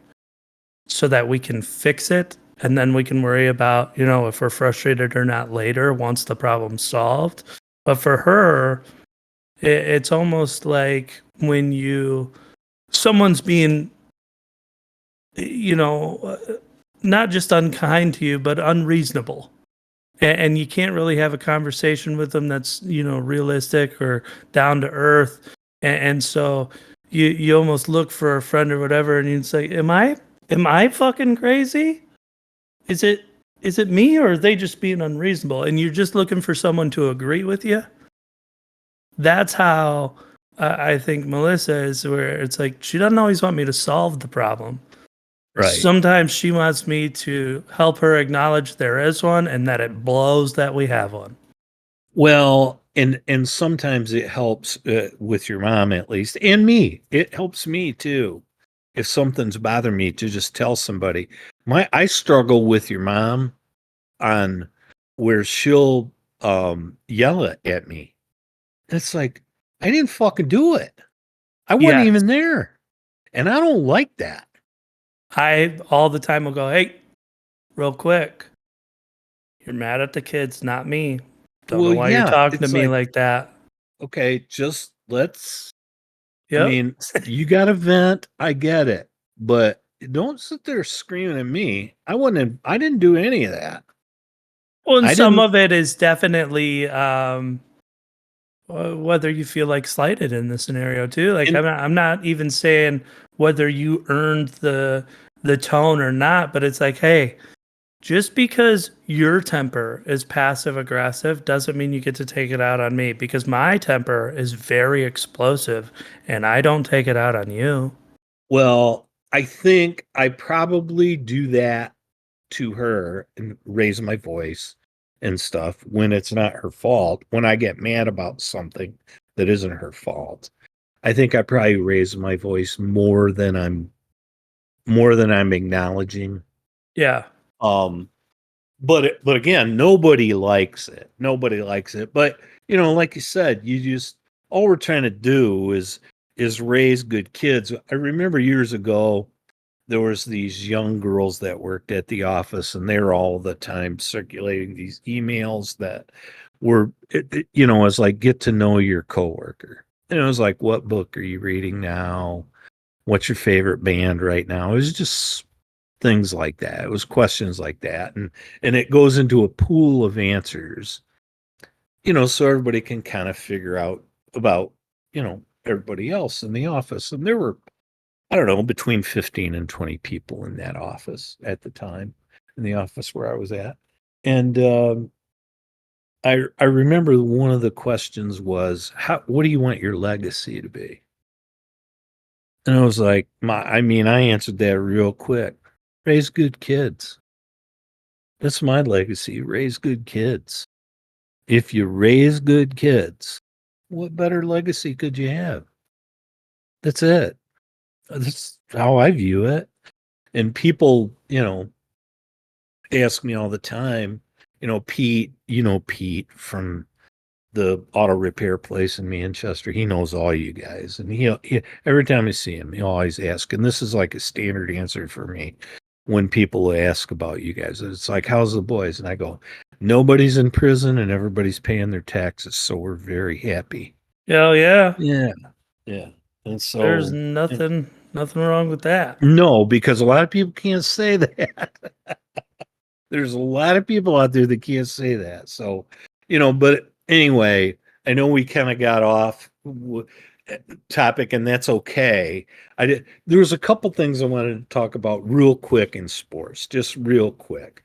so that we can fix it. And then we can worry about, if we're frustrated or not later once the problem's solved. But for her, it's almost like when someone's being, you know, not just unkind to you, but unreasonable. And you can't really have a conversation with them that's, realistic or down to earth. And so you almost look for a friend or whatever, and you say, am I fucking crazy? Is it is it me, or are they just being unreasonable? And you're just looking for someone to agree with you. That's how I think Melissa is, where it's like she doesn't always want me to solve the problem. right. Sometimes she wants me to help her acknowledge there is one and that it blows that we have one. Well, and sometimes it helps with your mom at least, and me. It helps me too. If something's bothering me, to just tell somebody. I struggle with your mom on where she'll yell at me. It's like I didn't fucking do it. I wasn't Yes, even there, and I don't like that. I all the time will go, hey, real quick, you're mad at the kids, not me. Don't know Well, why you're yeah, talking to it's me like like that. okay, just let's. I Yep. mean, you got to vent. I get it, but don't sit there screaming at me. I didn't do any of that. Well, and I some didn't. of it is definitely whether you feel like slighted in the scenario too. Like And I'm not even saying whether you earned the tone or not, but it's like, hey, just because your temper is passive aggressive doesn't mean you get to take it out on me, because my temper is very explosive and I don't take it out on you. well, I think I probably do that to her and raise my voice and stuff when it's not her fault. When I get mad about something that isn't her fault, I think I probably raise my voice more than I'm acknowledging. Yeah. Um, but again, nobody likes it. Nobody likes it. But like you said, you just all we're trying to do is raise good kids. I remember years ago there was these young girls that worked at the office, and they were all the time circulating these emails that were it's like get to know your coworker. And it was like, what book are you reading now? What's your favorite band right now? It was just things like that. It was questions like that. And it goes into a pool of answers, so everybody can kind of figure out about, everybody else in the office. And there were, I don't know, between 15 and 20 people in that office at the time, in the office where I was at. And I remember one of the questions was, what do you want your legacy to be? And I was like, I answered that real quick. Raise good kids. That's my legacy. Raise good kids. If you raise good kids, what better legacy could you have? That's it. That's how I view it. And people, ask me all the time, Pete, Pete from the auto repair place in Manchester, he knows all you guys. And he every time I see him, he always asks, and this is like a standard answer for me when people ask about you guys. It's like, how's the boys? And I go, nobody's in prison and everybody's paying their taxes. So we're very happy. Hell yeah. Yeah. Yeah. And There's so nothing wrong with that. no, because a lot of people can't say that. There's a lot of people out there that can't say that. So, but anyway, I know we kind of got off topic, and that's okay. There was a couple things I wanted to talk about real quick in sports, just real quick.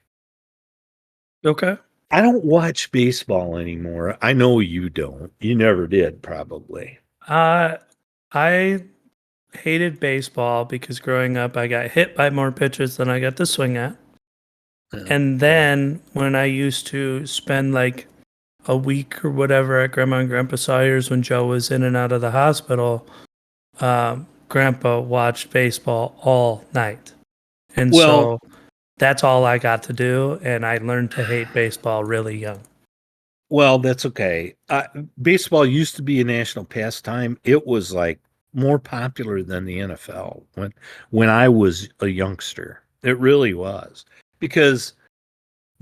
Okay. I don't watch baseball anymore. I know you don't. You never did, probably. I hated baseball because growing up I got hit by more pitches than I got to swing at. And then when I used to spend like a week or whatever at Grandma and Grandpa Sawyer's when Joe was in and out of the hospital, Grandpa watched baseball all night. And Well, so that's all I got to do. And I learned to hate baseball really young. Well, that's okay. Baseball used to be a national pastime. It was like more popular than the NFL when I was a youngster. It really was because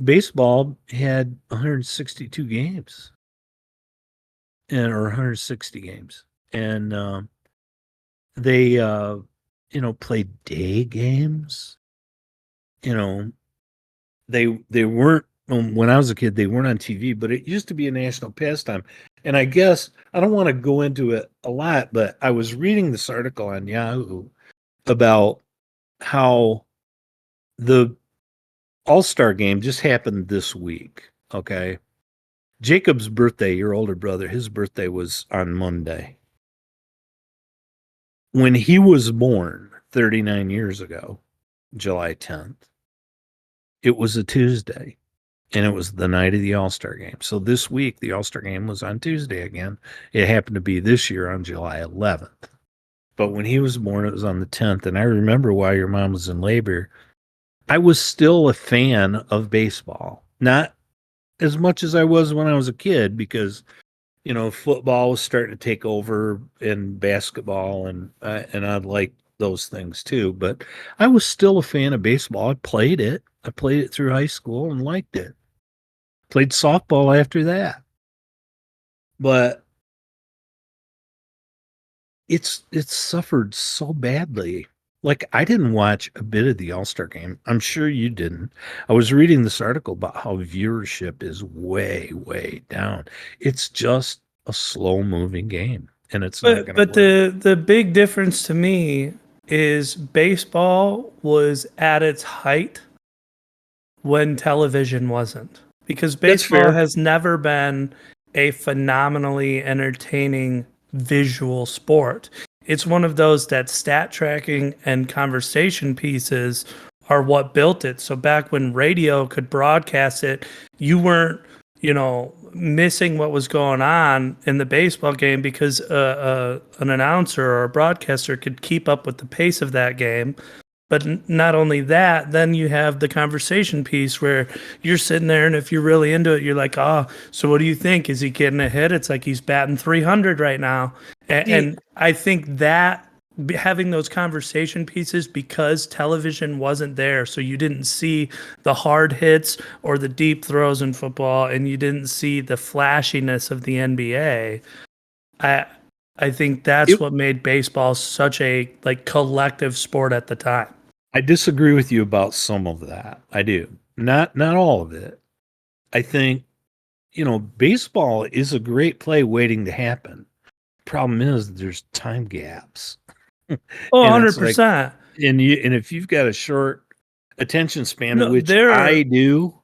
baseball had 162 games or 160 games, and they played day games. You know, they weren't when I was a kid, they weren't on TV, but it used to be a national pastime. And I guess I don't want to go into it a lot, but I was reading this article on Yahoo about how the All-Star game just happened this week. Okay. Jacob's birthday, your older brother, his birthday was on Monday. When he was born 39 years ago, July 10th, it was a Tuesday. And it was the night of the All-Star game. So this week, the All-Star game was on Tuesday again. It happened to be this year on July 11th. But when he was born, it was on the 10th. And I remember while your mom was in labor, I was still a fan of baseball. Not as much as I was when I was a kid because, football was starting to take over and basketball, and I like those things too. But I was still a fan of baseball. I played it. I played it through high school and liked it. Played softball after that. But it's suffered so badly. Like I didn't watch a bit of the All-Star game. I'm sure you didn't. I was reading this article about how viewership is way, way down. It's just a slow moving game and it's not But going to but work. the big difference to me is baseball was at its height when television wasn't. Because That's baseball fair. has never been a phenomenally entertaining visual sport. It's one of those that stat tracking and conversation pieces are what built it. So back when radio could broadcast it, you weren't, missing what was going on in the baseball game because an announcer or a broadcaster could keep up with the pace of that game. But not only that, then you have the conversation piece where you're sitting there, and if you're really into it, you're like, "Oh, so what do you think? Is he getting a hit? It's like he's batting 300 right now." See, And I think that having those conversation pieces, because television wasn't there, so you didn't see the hard hits or the deep throws in football, and you didn't see the flashiness of the NBA. I I think that's it, what made baseball such a like collective sport at the time. I disagree with you about some of that. I do. Not all of it. I think, baseball is a great play waiting to happen. Problem is there's time gaps. And Oh, it's like 100%. and if you've got a short attention span, No, which there. I do,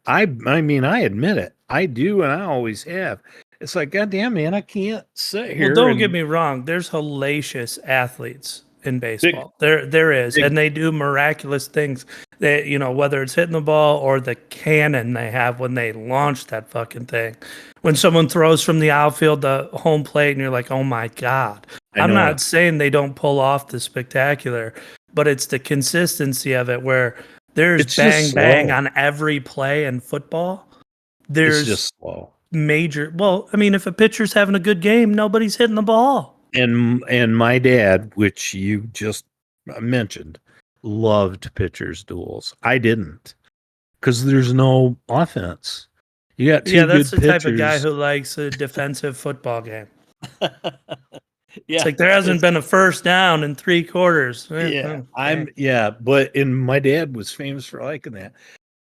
I mean, I admit it. I do, and I always have. It's like, God damn, man, I can't sit Well, here don't get and me wrong. There's hellacious athletes in big, baseball. There is, big. and they do miraculous things. They, whether it's hitting the ball or the cannon they have when they launch that fucking thing. When someone throws from the outfield to home plate, and you're like, "Oh my god!" I I'm know not saying they don't pull off the spectacular, but it's the consistency of it where there's it's just bang bang slow. on every play in football. It's There's just slow. major. Well, I mean, if a pitcher's having a good game, nobody's hitting the ball. And my dad, which you just mentioned, loved pitchers duels. I didn't because there's no offense. You got Yeah, two that's good the type of guy pitchers. who likes a defensive football game. It's Yeah, like there hasn't it's been a first down in 3 quarters. yeah. Okay. But and my dad was famous for liking that.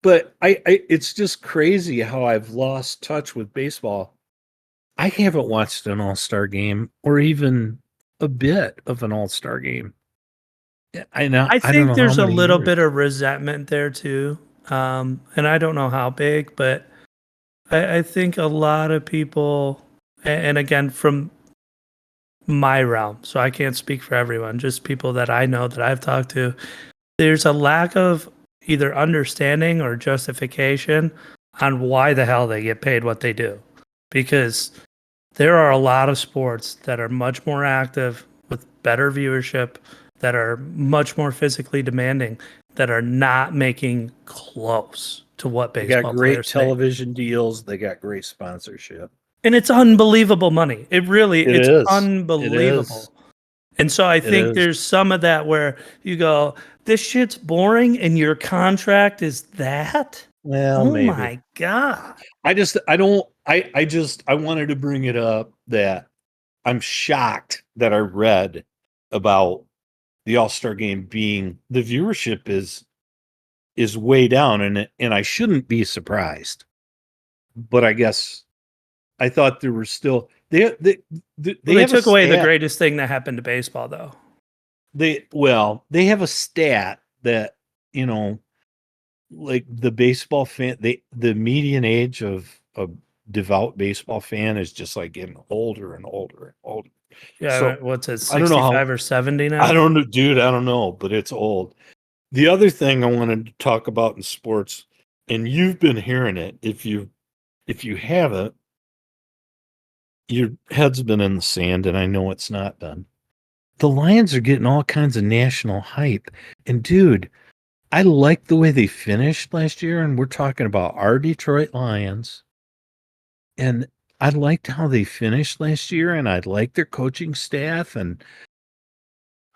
But it's just crazy how I've lost touch with baseball. I haven't watched an all-star game or even a bit of an all-star game. Yeah, I I don't think know how there's a many little years. bit of resentment there too. And I don't know how big, but I think a lot of people, and again, from my realm, so I can't speak for everyone, just people that I know that I've talked to, there's a lack of either understanding or justification on why the hell they get paid what they do. Because there are a lot of sports that are much more active with better viewership, that are much more physically demanding, that are not making close to what They got baseball great players make. television deals. They got great sponsorship. And it's unbelievable money. It It's is. It is. unbelievable. And so I It think is. there's some of that where you go, this shit's boring and your contract is that? Well, Oh maybe. my God. I don't I wanted to bring it up that I'm shocked that I read about the All-Star game being the viewership is way down and I shouldn't be surprised. But I guess I thought there were still Well, they they have a took away the stat. greatest thing that happened to baseball, though. They have a stat that, you know, like the baseball fan, the median age of a devout baseball fan is just like getting older and older and older. Yeah, So what's it, I don't know how 65 or 70 I now? don't know, dude. I don't know, but it's old. The other thing I wanted to talk about in sports, and you've been hearing it. If you haven't, your head's been in the sand, and I know it's not done. The Lions are getting all kinds of national hype, and dude, I like the way they finished last year, and we're talking about our Detroit Lions. And I liked how they finished last year, and I like their coaching staff. And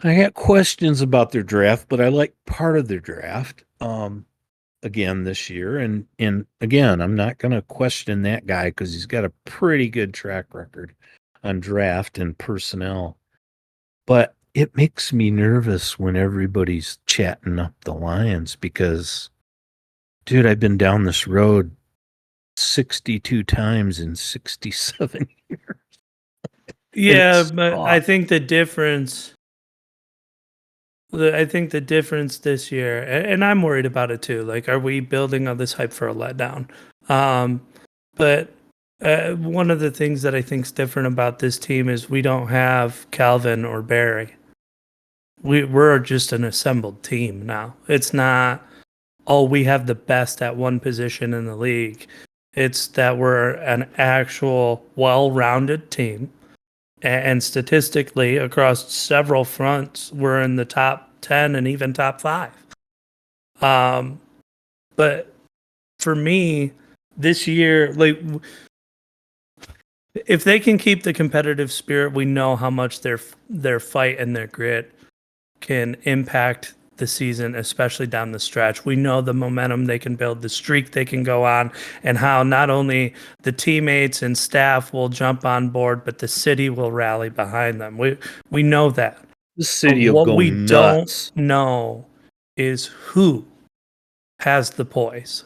I got questions about their draft, but I like part of their draft again this year. And again, I'm not going to question that guy because he's got a pretty good track record on draft and personnel. But it makes me nervous when everybody's chatting up the Lions because, dude, I've been down this road 62 times in 67 years. And Yeah, it's but sucks. I think the difference this year, and I'm worried about it too. Like, are we building on this hype for a letdown? Um, but one of the things that I think is different about this team is we don't have Calvin or Barry. We're just an assembled team now. It's not, oh, we have the best at one position in the league. It's that we're an actual well-rounded team, and statistically across several fronts, we're in the top 10 and even top 5. But for me, this year, like, if they can keep the competitive spirit, we know how much their fight and their grit can impact the season, especially down the stretch. We know the momentum they can build, the streak they can go on, and how not only the teammates and staff will jump on board, but the city will rally behind them. We know that. The But city will what go we don't nuts. know is who has the poise.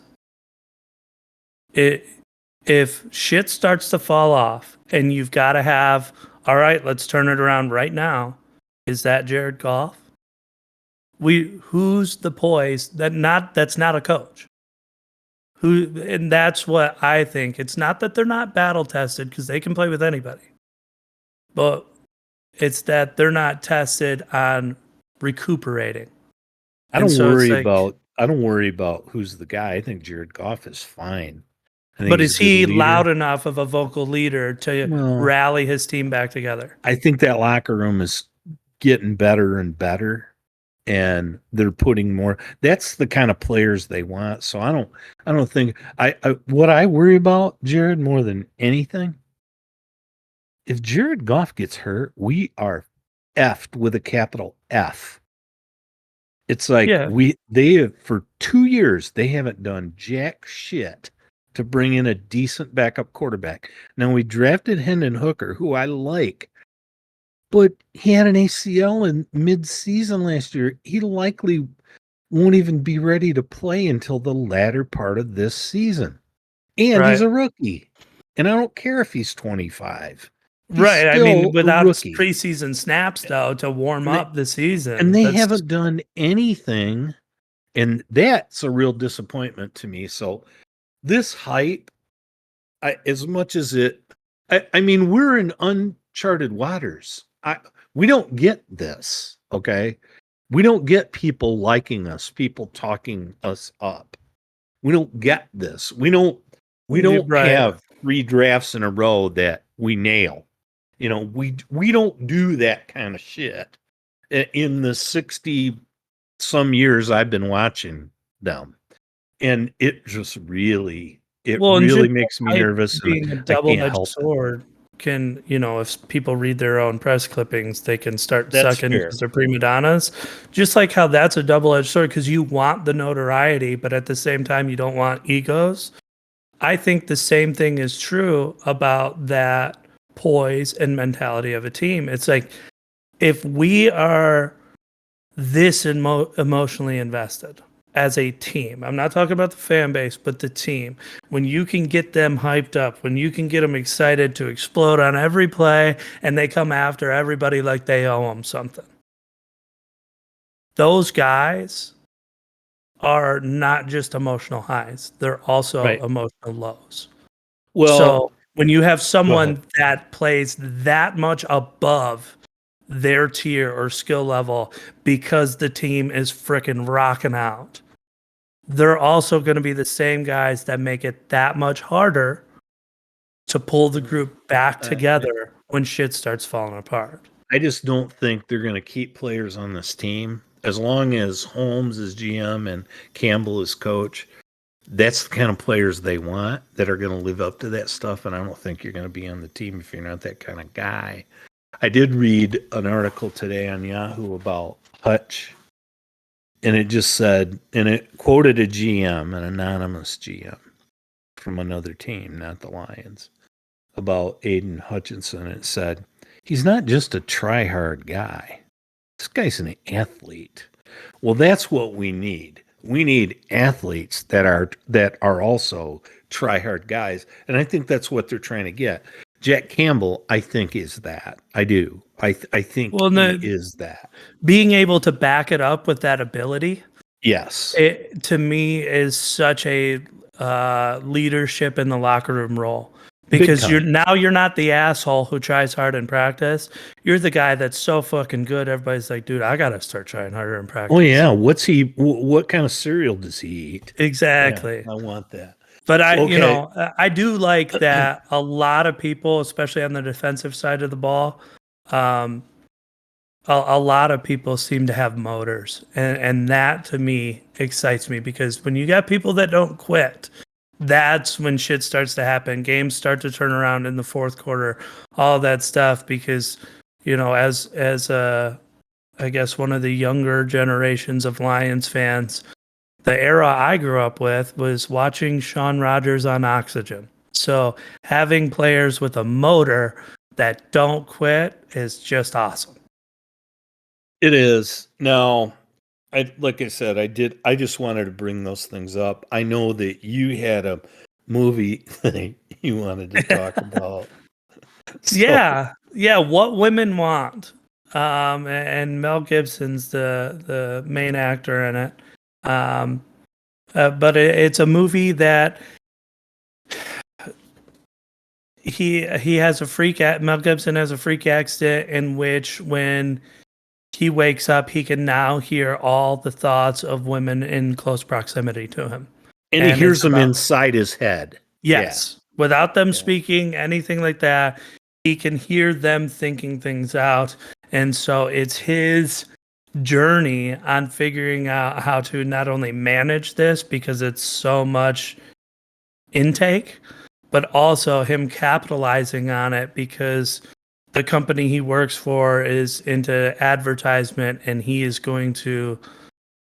If shit starts to fall off and you've got to have, all right, let's turn it around right now. Is that Jared Goff? Who's the poise that's not a coach. And that's what I think. It's not that they're not battle tested because they can play with anybody. But it's that they're not tested on recuperating. I And don't so it's worry like, about who's the guy. I think Jared Goff is fine. I think but he's is a good he loud leader. enough of a vocal leader to Well, rally his team back together? I think that locker room is getting better and better, and they're putting more. That's the kind of players they want. So I don't think I what I worry about, Jared, more than anything, if Jared Goff gets hurt, we are effed with a capital F. It's like Yeah, they have for 2 years they haven't done jack shit to bring in a decent backup quarterback. Now we drafted Hendon Hooker, who I like, but he had an ACL in mid-season last year. He likely won't even be ready to play until the latter part of this season. And he's right. a rookie. And I don't care if he's 25. He's Right. I mean, still a without rookie. preseason snaps though to warm And they, up the and season, they that's haven't done anything. And that's a real disappointment to me. So this hype, as much as I mean, we're in uncharted waters. We don't get this, okay? We don't get people liking us, people talking us up. We don't get this. We don't right. have 3 drafts in a row that we nail. We don't do that kind of shit. In the 60 some years I've been watching them. And it Well, and really just makes me hype nervous, and being a I can't double-edged help it. sword can, if people read their own press clippings, they can start That's sucking fair. because they're prima donnas. Just like how that's a double-edged sword because you want the notoriety, but at the same time, you don't want egos. I think the same thing is true about that poise and mentality of a team. It's like if we are this emotionally invested as a team. I'm not talking about the fan base, but the team. When you can get them hyped up, when you can get them excited to explode on every play and they come after everybody like they owe them something. Those guys are not just emotional highs, they're also Right. emotional lows. Well, So when you have go ahead. someone that plays that much above their tier or skill level because the team is freaking rocking out, they're also going to be the same guys that make it that much harder to pull the group back I, together when shit starts falling apart. I just don't think they're going to keep players on this team as long as Holmes is GM and Campbell is coach. That's the kind of players they want that are going to live up to that stuff. And I don't think you're going to be on the team if you're not that kind of guy. I did read an article today on Yahoo about Hutch, and it just said, and it quoted a GM, an anonymous GM from another team, not the Lions, about Aiden Hutchinson. It said, he's not just a try-hard guy. This guy's an athlete. Well, that's what we need. We need athletes that are also try-hard guys, and I think that's what they're trying to get. Jack Campbell, I think, is that. I do. I think Well, he is that. being able to back it up with that ability, Yes. it to me is such a leadership in the locker room role Big because time. you're not the asshole who tries hard in practice. You're the guy that's so fucking good. Everybody's like, dude, I gotta start trying harder in Oh practice. yeah. What kind of cereal does he eat? Yeah, Exactly. I want that. But Okay. I do like that a lot of people, especially on the defensive side of the ball, um, a lot of people seem to have motors, and that to me excites me because when you got people that don't quit, that's when shit starts to happen. Games start to turn around in the fourth quarter, all that stuff. Because as I guess one of the younger generations of Lions fans, the era I grew up with was watching Shawn Rogers on oxygen. So having players with a motor that don't quit is just awesome. It is. Now, like I said, I just wanted to bring those things up. I know that you had a movie that you wanted to talk about. So Yeah, what women want. And Mel Gibson's the main actor in it. Um, but it's a movie that he has a Mel Gibson has a freak accident in which when he wakes up, he can now hear all the thoughts of women in close proximity to him. and he And hears it's them about, inside his head. Yeah. yes, without them Yeah. speaking, anything like that, he can hear them thinking things out. And so it's his journey on figuring out how to not only manage this because it's so much intake, but also him capitalizing on it because the company he works for is into advertisement and he is going to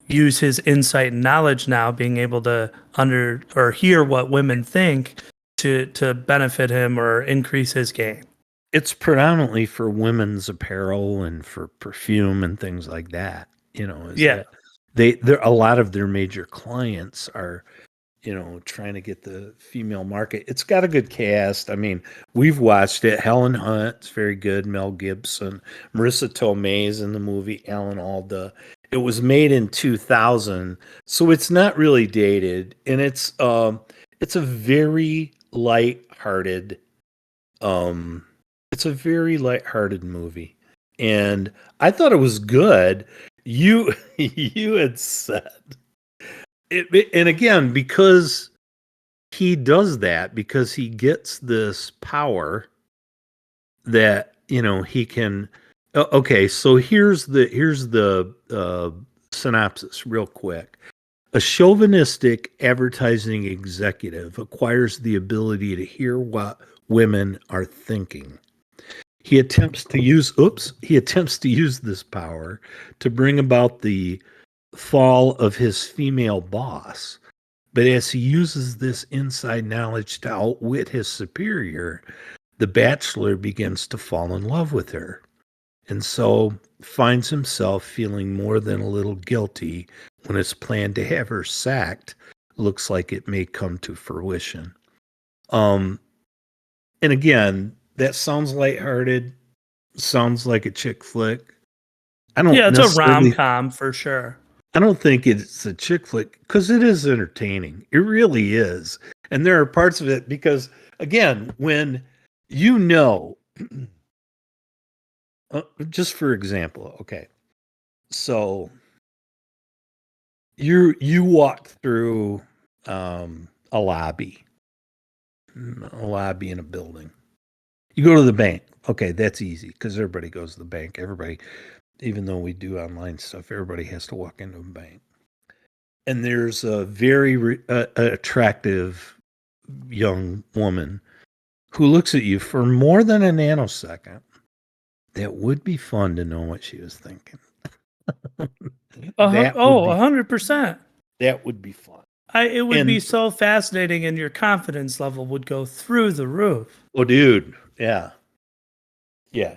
use his insight and knowledge now being able to under or hear what women think to benefit him or increase his gain. It's predominantly for women's apparel and for perfume and things like that. Is Yeah. that they're a lot of their major clients are trying to get the female market. It's got a good cast. I mean, we've watched it. Helen Hunt's very good. Mel Gibson, Marissa Tomei's in the movie. Alan Alda. It was made in 2000, so it's not really dated, and it's a very light-hearted um it's a very light-hearted movie, and I thought it was good. You you had said and again, because he does that, because he gets this power that he can. Okay, so here's the synopsis real quick. A chauvinistic advertising executive acquires the ability to hear what women are thinking. He attempts to use this power to bring about the fall of his female boss. But as he uses this inside knowledge to outwit his superior, the bachelor begins to fall in love with her, and so finds himself feeling more than a little guilty when his plan to have her sacked looks like it may come to fruition. Um, and again, that sounds lighthearted, sounds like a chick flick. I don't Yeah, it's a necessarily rom-com for sure. I don't think it's a chick flick because it is entertaining. It really is. And there are parts of it because, again, when you know, just for example, okay, so you walk through a lobby, in a building. You go to the bank. Okay, that's easy because everybody goes to the bank. Everybody, even though we do online stuff, everybody has to walk into a bank. And there's a very attractive young woman who looks at you for more than a nanosecond. That would be fun to know what she was thinking. that would Oh, be 100%. that would be fun. It would be And so fascinating and your confidence level would go through the roof. oh, dude, yeah, yeah. I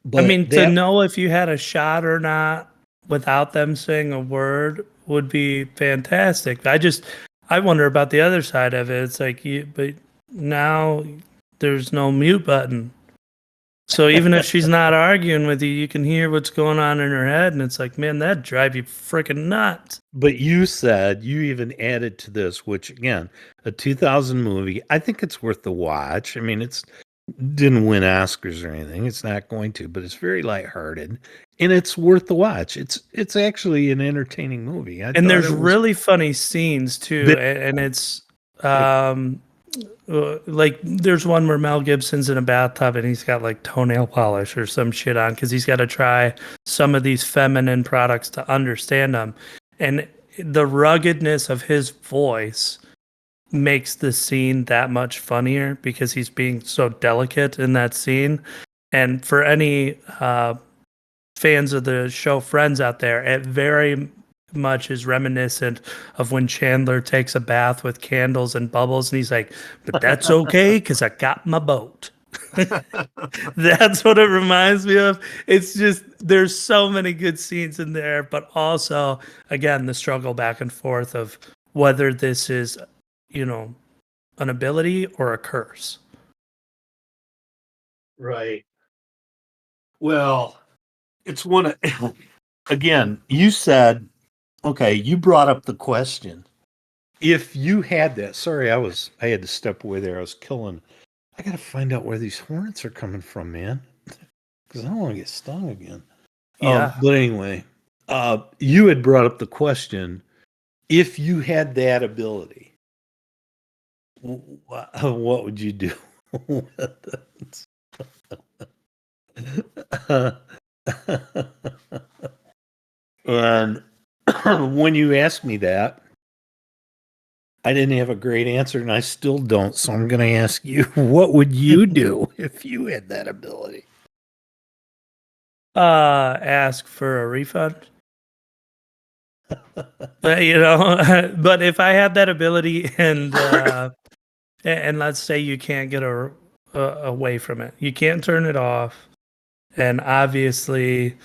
But mean, to know if you had a shot or not without them saying a word would be fantastic. I wonder about the other side of it. It's like but now there's no mute button. So even if she's not arguing with you, you can hear what's going on in her head, and it's like, man, that'd drive you freaking nuts. But you said you even added to this, which again, a 2000 movie. I think it's worth the watch. I mean, it's didn't win Oscars or anything. It's not going to, but it's very lighthearted and it's worth the watch. It's actually an entertaining movie. I And thought there's it was really funny scenes too, and it's like um like there's one where Mel Gibson's in a bathtub and he's got like toenail polish or some shit on because he's got to try some of these feminine products to understand them, and the ruggedness of his voice makes the scene that much funnier because he's being so delicate in that scene. And for any fans of the show Friends out there, it very much is reminiscent of when Chandler takes a bath with candles and bubbles, and he's like, "But that's okay because I got my boat." That's what it reminds me of. It's just there's so many good scenes in there, but also again the struggle back and forth of whether this is, you know, an ability or a curse. Right. Well, it's one of again, you said, okay, you brought up the question. If you had that, sorry, I had to step away there. I gotta find out where these hornets are coming from, man. Because I don't want to get stung again. Yeah. But anyway, you had brought up the question, if you had that ability, what would you do with it? And when you asked me that, I didn't have a great answer, and I still don't. So I'm going to ask you, what would you do if you had that ability? Ask for a refund. You know, but if I had that ability and let's say you can't get away from it, you can't turn it off, and obviously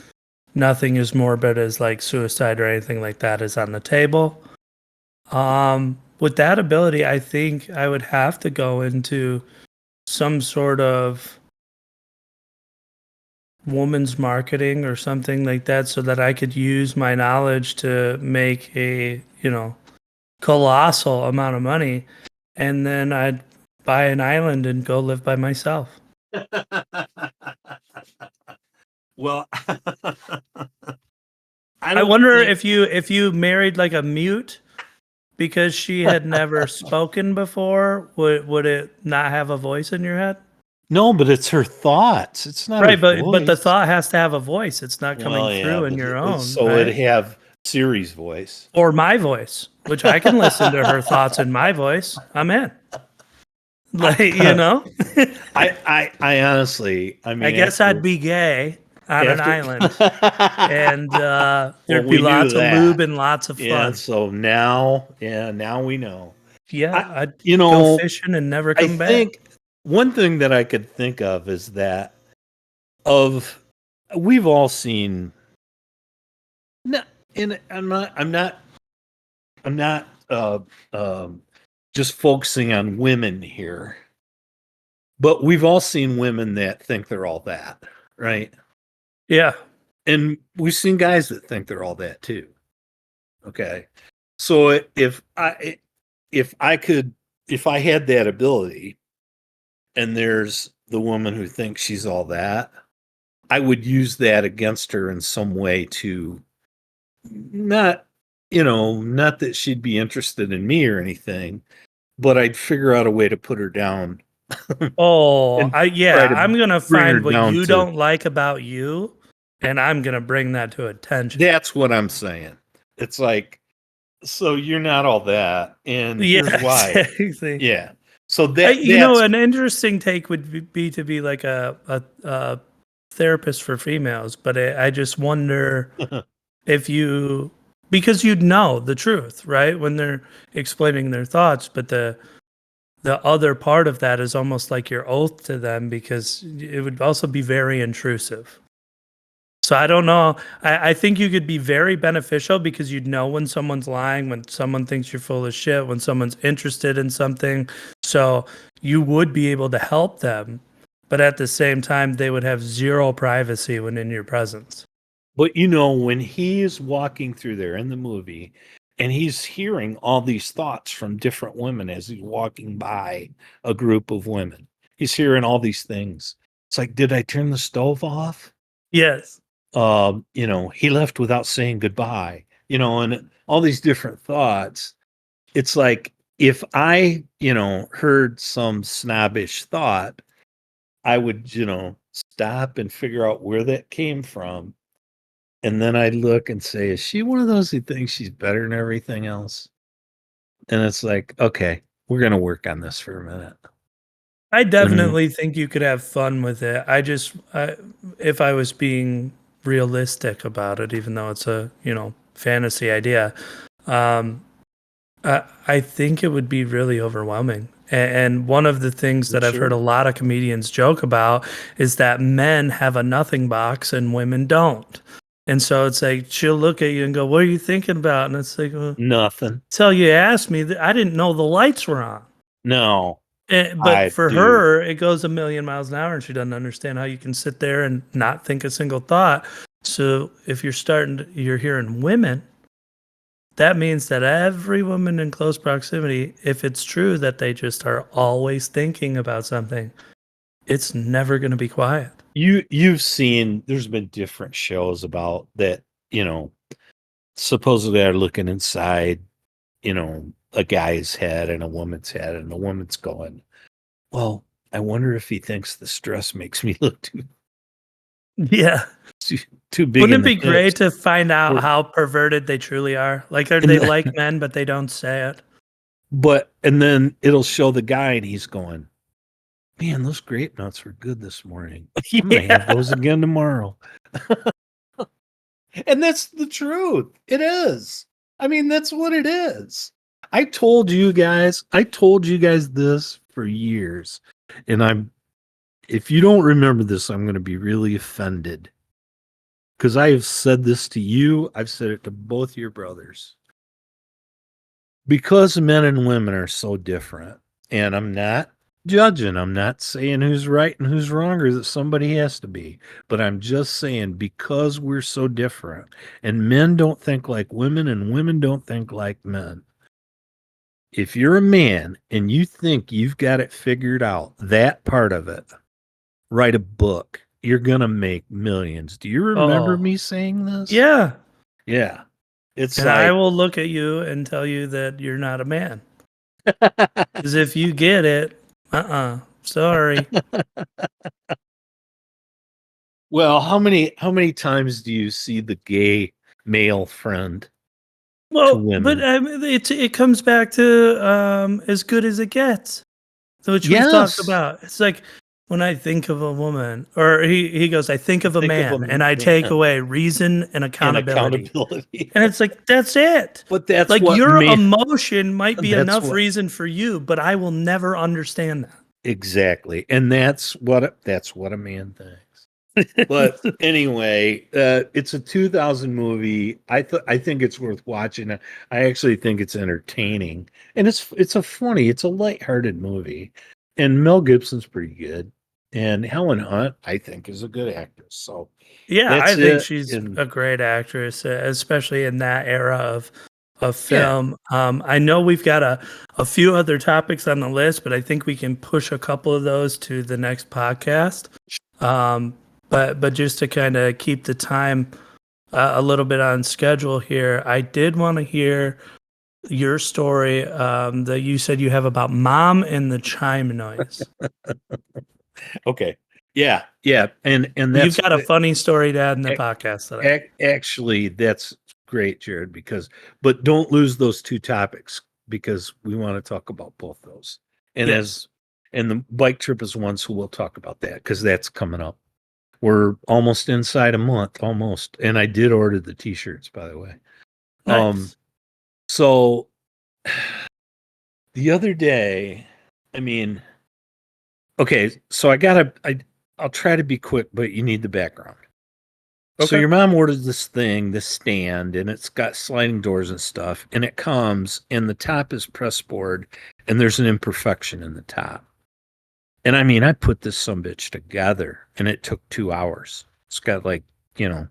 nothing as morbid as like suicide or anything like that is on the table. With that ability, I think I would have to go into some sort of woman's marketing or something like that so that I could use my knowledge to make a, you know, colossal amount of money, and then I'd buy an island and go live by myself. Well, I wonder if you married like a mute because she had never spoken before, would it not have a voice in your head? No, but it's her thoughts. It's not her Right, but the voice. thought has to have a voice. It's not coming Well, yeah, through in but your own, so it'd right? have Siri's voice. Or my voice, which I can listen to her thoughts in my voice. I'm in. Like, you know? I honestly, I I mean, guess I'd be gay on an after. island, and Well, there'd be we knew lots of lube that. and lots of Yeah, fun. so now we know. Yeah, I, I'd you go know, fishing and never I come back. think one thing that I could think of is that of we've all seen. No, and I'm not just focusing on women here, but we've all seen women that think they're all that, right? Yeah, And we've seen guys that think they're all that too. Okay. So if I could if I had that ability and there's the woman who thinks she's all that, I would use that against her in some way to not not that she'd be interested in me or anything, but I'd figure out a way to put her down oh, and try yeah, to I'm gonna bring her find what down you to don't like about you, and I'm gonna bring that to attention. that's what I'm saying. It's like, so you're not all that, and Yeah, here's why. exactly. Yeah. So You know, that's an interesting take would be to be like a therapist for females, but I just wonder if you, because you'd know the truth, right? When they're explaining their thoughts, but the other part of that is almost like your oath to them because it would also be very intrusive. So I don't know. I think you could be very beneficial because you'd know when someone's lying, when someone thinks you're full of shit, when someone's interested in something. So you would be able to help them, but at the same time, they would have zero privacy when in your presence. but when he's walking through there in the movie and he's hearing all these thoughts from different women as he's walking by a group of women. He's hearing all these things. It's like, did I turn the stove off? Yes. He left without saying goodbye, and all these different thoughts. It's like if I, heard some snobbish thought, I would, stop and figure out where that came from. And then I'd look and say, is she one of those who thinks she's better than everything else? And it's like, okay, we're going to work on this for a minute. I When, definitely think you could have fun with it. If I was being realistic about it, even though it's a fantasy idea, um, I think it would be really overwhelming. And one of the things that I've heard a sure. lot of comedians joke about is that men have a nothing box and women don't. And so it's like she'll look at you and go, "What are you thinking about?" And it's like, well, Nothing. "Till you asked me, I didn't know the lights were on." No, But for dude, her, it goes a million miles an hour, and she doesn't understand how you can sit there and not think a single thought. So if you're hearing women, that means that every woman in close proximity, if it's true that they just are always thinking about something, it's never going to be quiet. you've seen, there's been different shows about that, supposedly are looking inside, a guy's head and a woman's head, and the woman's going, well, I wonder if he thinks the stress makes me look Yeah. too, too big Wouldn't in it the be hips. great to find out Or, how perverted they truly are? Like, are and they then, like men, but they don't say it? and then it'll show the guy and he's going, man, those grape nuts were good this morning. I'm gonna have Yeah. those again tomorrow. And that's the truth. It is. I mean, that's what it is. I told you guys this for years. And if you don't remember this, I'm going to be really offended. Because I have said this to you, I've said it to both your brothers. Because men and women are so different, and I'm not judging, I'm not saying who's right and who's wrong or that somebody has to be, but I'm just saying because we're so different, and men don't think like women and women don't think like men. If you're a man and you think you've got it figured out, that part of it, write a book. You're going to make millions. Do you remember Oh, me saying this? yeah. Yeah. It's And I like, will look at you and tell you that you're not a man. Because if you get it, sorry. well, how many times do you see the gay male friend to Well, but women? it comes back to as good as it gets, which we've talked Yes. about. It's like when I think of a woman, or he goes, I think of a Think of a man, and I take man away reason and and accountability. accountability. And it's like, that's it. But that's Like what your man emotion might be that's enough what reason for you, but I will never understand exactly. And that's what a man thinks. But that. anyway, it's a 2000 movie. I think it's worth watching. I actually think it's entertaining, and it's a lighthearted movie, and Mel Gibson's pretty good, and Helen Hunt I think is a good actress. So Yeah, that's I think it. she's And a great actress, especially in that era of yeah, film. I know we've got a few other topics on the list, but I think we can push a couple of those to the next podcast. Um, but just to kind of keep the time a little bit on schedule here, I did want to hear your story that you said you have about mom and the chime noise. okay, yeah, and You've that's got a funny story to add in the podcast today. Actually, that's great, Jared, but don't lose those two topics because we want to talk about both those. And Yes. the bike trip is one, so we'll talk about that because that's coming up. We're almost inside a month, almost. And I did order the t-shirts, by the way. Um, Nice. so the other day, I mean, okay, so I'll try to be quick, but you need the background. So Okay. your mom ordered this stand, and it's got sliding doors and stuff, and it comes, and the top is pressboard, and there's an imperfection in the top. And I mean, I put this sumbitch together, and it took 2 hours. It's got like, you know,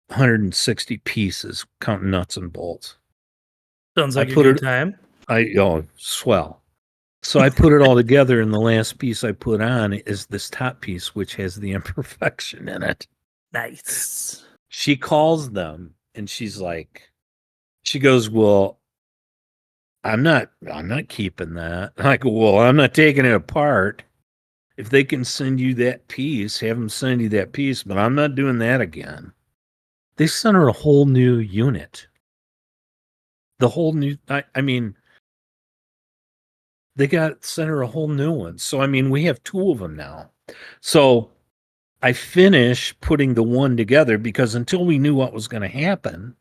160 pieces, counting nuts and bolts. Sounds I like a put good it, time. swell. So I put it all together, and the last piece I put on is this top piece, which has the imperfection in it. Nice. She calls them, and she goes, well, I'm not keeping that. I go, well, I'm not taking it apart. If they can send you that piece, have them send you that piece, but I'm not doing that again. They sent her a whole new unit. The whole new, I mean, they got sent her a whole new one. So, I mean, we have two of them now. So I finished putting the one together because until we knew what was going to happen,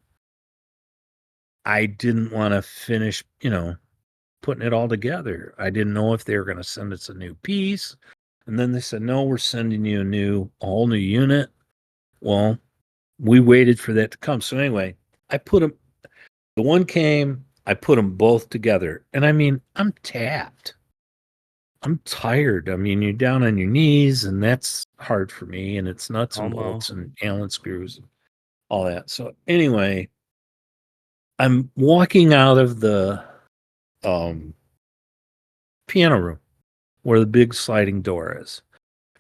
I didn't want to finish, putting it all together. I didn't know if they were going to send us a new piece. And then they said, no, we're sending you a whole new unit. Well, we waited for that to come. So anyway, I put them, the one came, I put them both together. And I mean, I'm tapped. I'm tired. I mean, you're down on your knees, and that's hard for me. And it's nuts and bolts and Allen screws and all that. So anyway, I'm walking out of the um, piano room where the big sliding door is.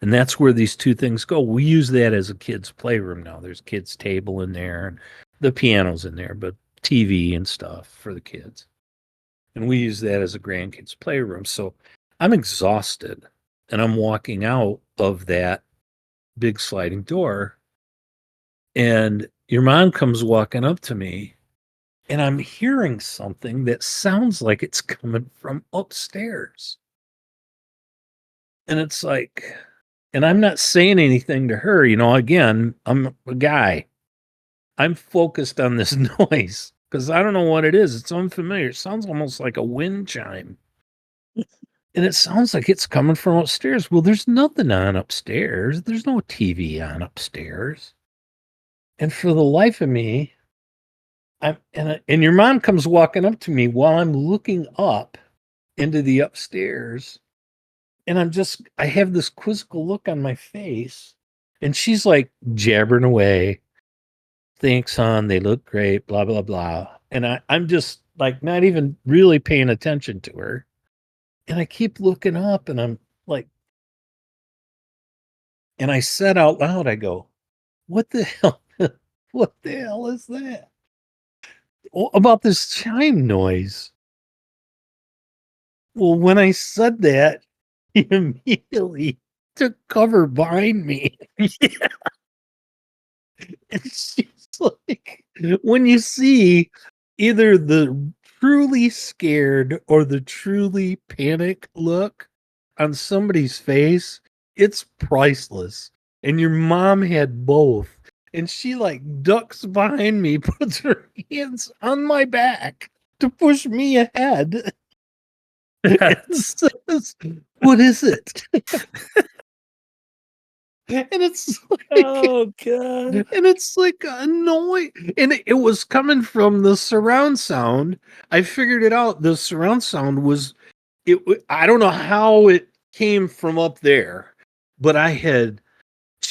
And that's where these two things go. We use that as a kid's playroom now. There's kids' table in there, and the piano's in there, but TV and stuff for the kids. And we use that as a grandkids' playroom. So I'm exhausted, and I'm walking out of that big sliding door, and your mom comes walking up to me, and I'm hearing something that sounds like it's coming from upstairs. And it's like, and I'm not saying anything to her. Again, I'm a guy. I'm focused on this noise because I don't know what it is. It's unfamiliar. It sounds almost like a wind chime. And it sounds like it's coming from upstairs. Well, there's nothing on upstairs. There's no TV on upstairs. And for the life of me, and your mom comes walking up to me while I'm looking up into the upstairs. And I have this quizzical look on my face. And she's like jabbering away. Thanks, hon. They look great, blah, blah, blah. And I'm just like not even really paying attention to her. And I keep looking up and I'm like, and I said out loud, I go, what the hell? What the hell is that? About this chime noise. Well, when I said that, he immediately took cover behind me. And she's like, when you see either the truly scared or the truly panicked look on somebody's face, it's priceless. And your mom had both. And she like ducks behind me, puts her hands on my back to push me ahead and says, what is it? And it's like, Oh god. and it's like a noise, and it was coming from the surround sound. I figured it out. The surround sound was I don't know how it came from up there, but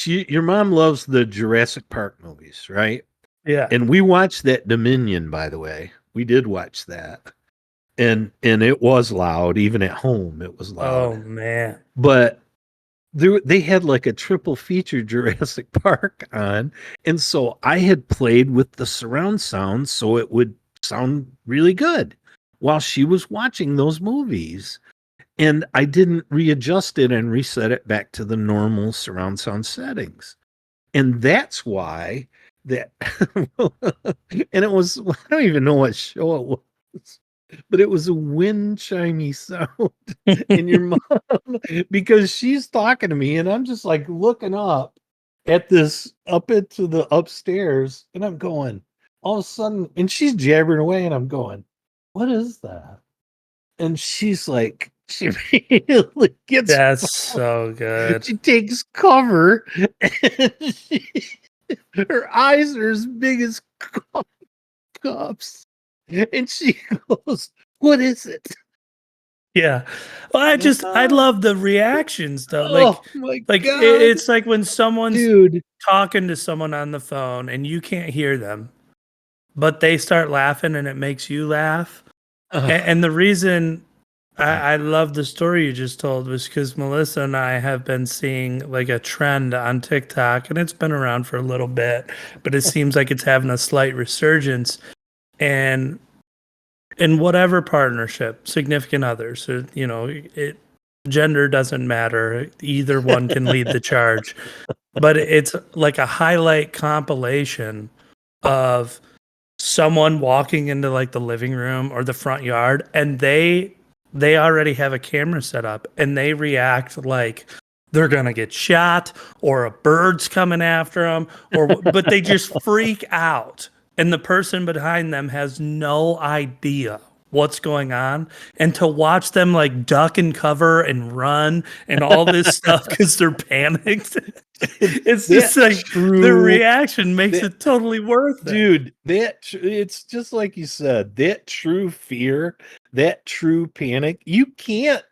your mom loves the Jurassic Park movies, right? Yeah. And we watched that Dominion, by the way. We did watch that. And it was loud, even at home, it was Oh loud. man. But they had like a triple feature Jurassic Park on, and so I had played with the surround sound so it would sound really good while she was watching those movies. And I didn't readjust it and reset it back to the normal surround sound settings. And that's why that and it was, I don't even know what show it was, but it was a wind chimey sound. And your mom, because she's talking to me and I'm just like looking up at this up into the upstairs and I'm going, all of a sudden, and she's jabbering away and I'm going, what is that? And she's like, she immediately gets That's so good. she takes cover and her eyes are as big as cups. And she goes, what is it? Yeah. Well, I love the reactions though. Oh my Like God, it's like when someone's dude. talking to someone on the phone and you can't hear them, but they start laughing and it makes you laugh. And the reason I love the story you just told was because Melissa and I have been seeing like a trend on TikTok, and it's been around for a little bit, but it seems like it's having a slight resurgence. And in whatever partnership, significant others, or, gender doesn't matter. Either one can lead the charge, but it's like a highlight compilation of someone walking into like the living room or the front yard, and they already have a camera set up and they react like they're gonna get shot or a bird's coming after them, but they just freak out, and the person behind them has no idea what's going on, and to watch them like duck and cover and run and all this stuff because they're panicked. It's just That like their true, reaction makes that it totally worth it. dude, it's just like you said, that true fear, that true panic, you can't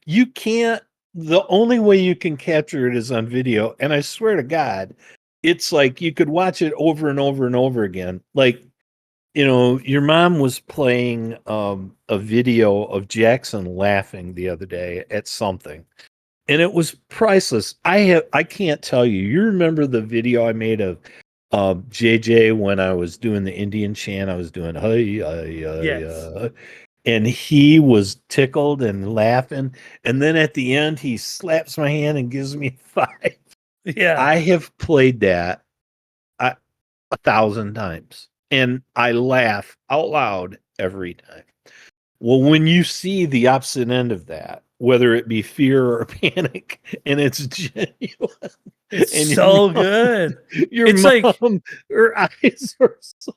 the only way you can capture it is on video. And I swear to God, it's like you could watch it over and over and over again. Like, your mom was playing a video of Jackson laughing the other day at something, and it was priceless. I can't tell you. You remember the video I made of JJ when I was doing the Indian chant? I was doing hey, Yes. and he was tickled and laughing. And then at the end, he slaps my hand and gives me a five. Yeah. I have played that 1,000 times, and I laugh out loud every time. Well, when you see the opposite end of that, whether it be fear or panic, and it's genuine, It's and so good. your It's like mom, her eyes are so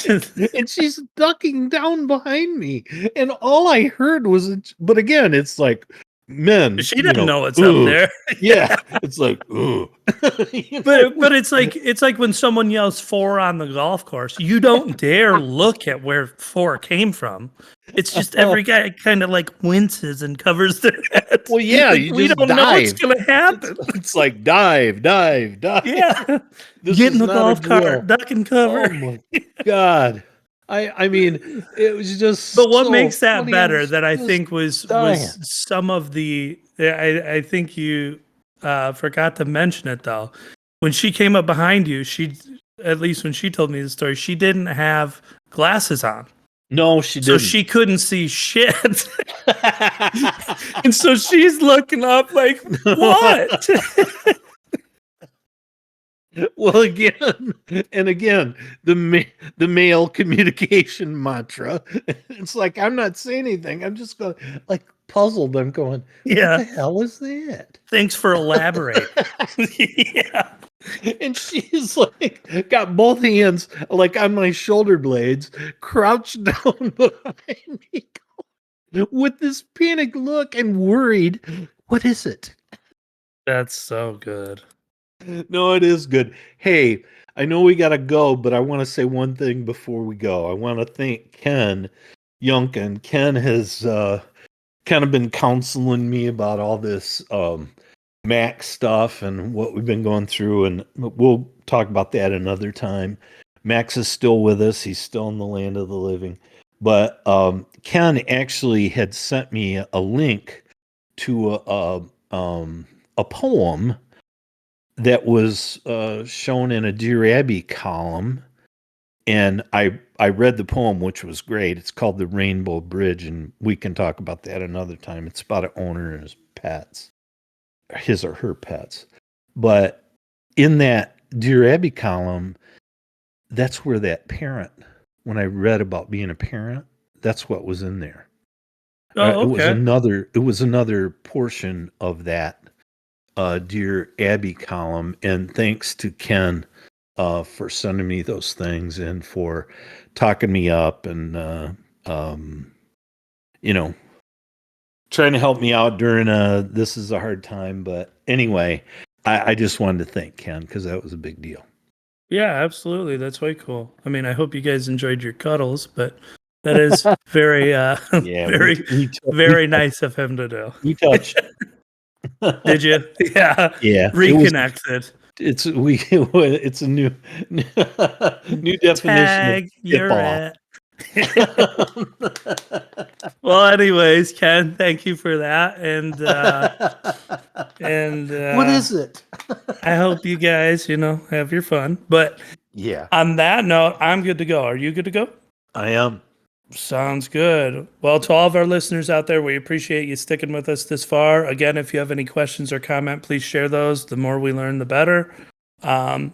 big, and she's ducking down behind me, and all I heard was, but again, it's like men, she doesn't know what's up ooh, there. yeah, it's like ooh, But it's like when someone yells four on the golf course, you don't dare look at where four came from. It's just every guy kind of like winces and covers their head. well, yeah, Like you we just don't know what's dive. gonna It's, happen. it's like dive, dive, dive. Yeah. This Get in is the not a golf cart, drill. duck and Oh cover. my God. I mean, it was But just what so makes that funny. I better was that I just think was dying. some of the I think you forgot to mention it though. When she came up behind you, she, at least when she told me the story, she didn't have glasses on. No, she So didn't. she couldn't see shit. And so she's looking up like, what? Well, again and again, the male communication mantra. It's like I'm not saying anything. I'm just going like puzzled. I'm going, what Yeah. the hell is that? Thanks for elaborating. Yeah. And she's like got both hands like on my shoulder blades, crouched down behind me with this panic look and worried. What is it? That's so good. No, it is good. Hey, I know we got to go, but I want to say one thing before we go. I want to thank Ken Youngkin. Ken has kind of been counseling me about all this Mac stuff and what we've been going through, and we'll talk about that another time. Max is still with us. He's still in the land of the living. But Ken actually had sent me a link to a poem that was shown in a Dear Abby column, and I read the poem, which was great. It's called The Rainbow Bridge, and we can talk about that another time. It's about an owner and his pets, his or her pets. But in that Dear Abby column, that's where that parent, when I read about being a parent, that's what was in there. Oh, okay. It was another portion of that Dear Abby column, and thanks to Ken for sending me those things and for talking me up and you know trying to help me out during this is a hard time. But anyway, I just wanted to thank Ken because that was a big deal. Yeah, absolutely. That's way cool. I mean, I hope you guys enjoyed your cuddles, but that is very, Yeah, very, very nice of him to do. we touched. Did you? Yeah. Yeah, Reconnected. it's a new new definition of Tag, tip you're off. it. Well, anyways, Ken, thank you for that. And What is it? I hope you guys, have your fun. But Yeah, on that note, I'm good to go. Are you good to go? I am. Sounds good. Well, to all of our listeners out there, we appreciate you sticking with us this far. Again, if you have any questions or comment, please share those. The more we learn, the better. And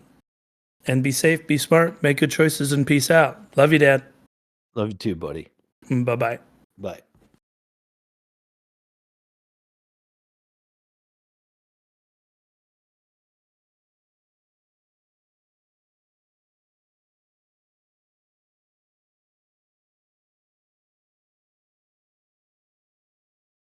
be safe, be smart, make good choices, and peace out. Love you, Dad. Love you too, buddy. Bye-bye. Bye.